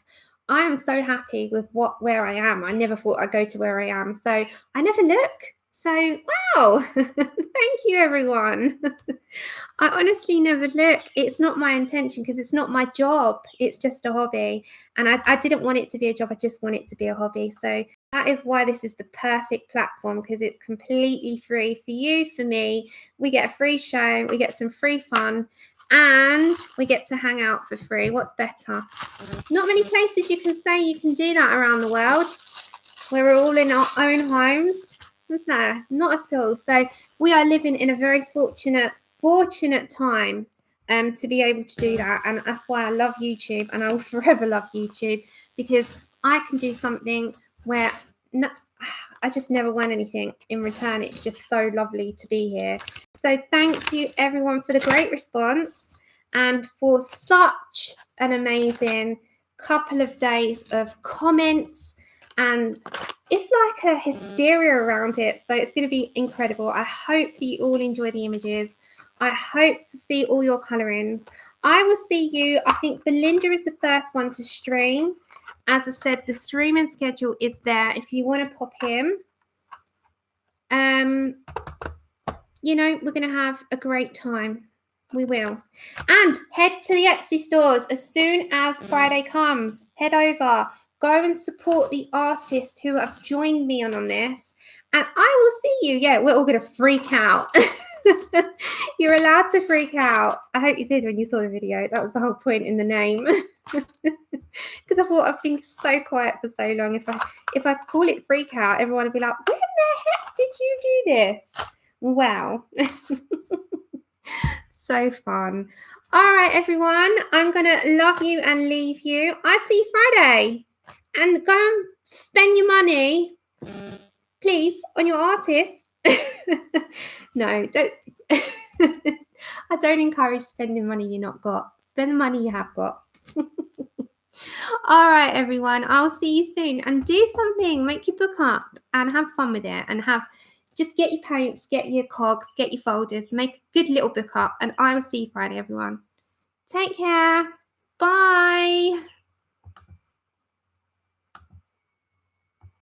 [SPEAKER 1] I am so happy with where I am. I never thought I'd go to where I am. So I never look. So, wow. Thank you, everyone. I honestly never look. It's not my intention because it's not my job. It's just a hobby. And I didn't want it to be a job. I just want it to be a hobby. So that is why this is the perfect platform, because it's completely free for you, for me. We get a free show. We get some free fun. And we get to hang out for free. What's better? Not many places you can say you can do that around the world, where we're all in our own homes. Is there? Not at all. So we are living in a very fortunate time to be able to do that. And that's why I love YouTube, and I will forever love YouTube, because I can do something where I just never want anything in return. It's just so lovely to be here. So thank you everyone for the great response and for such an amazing couple of days of comments, and it's like a hysteria around it. So it's going to be incredible. I hope that you all enjoy the images. I hope to see all your colorings. I will see you. I think Belinda is the first one to stream. As I said, the streaming schedule is there if you want to pop in. You know, we're going to have a great time. We will. And head to the Etsy stores as soon as Friday comes. Head over. Go and support the artists who have joined me on this. And I will see you. Yeah, we're all going to freak out. You're allowed to freak out. I hope you did when you saw the video. That was the whole point in the name. Because I thought I've been so quiet for so long. If I call it freak out, everyone will be like, when the heck did you do this? Wow. So fun. All right, everyone. I'm going to love you and leave you. I'll see you Friday. And go and spend your money, please, on your artists. No, don't. I don't encourage spending money you not got. Spend the money you have got. All right, everyone. I'll see you soon. And do something. Make your book up and have fun with it. And just get your paints, get your cogs, get your folders. Make a good little book up. And I will see you Friday, everyone. Take care. Bye.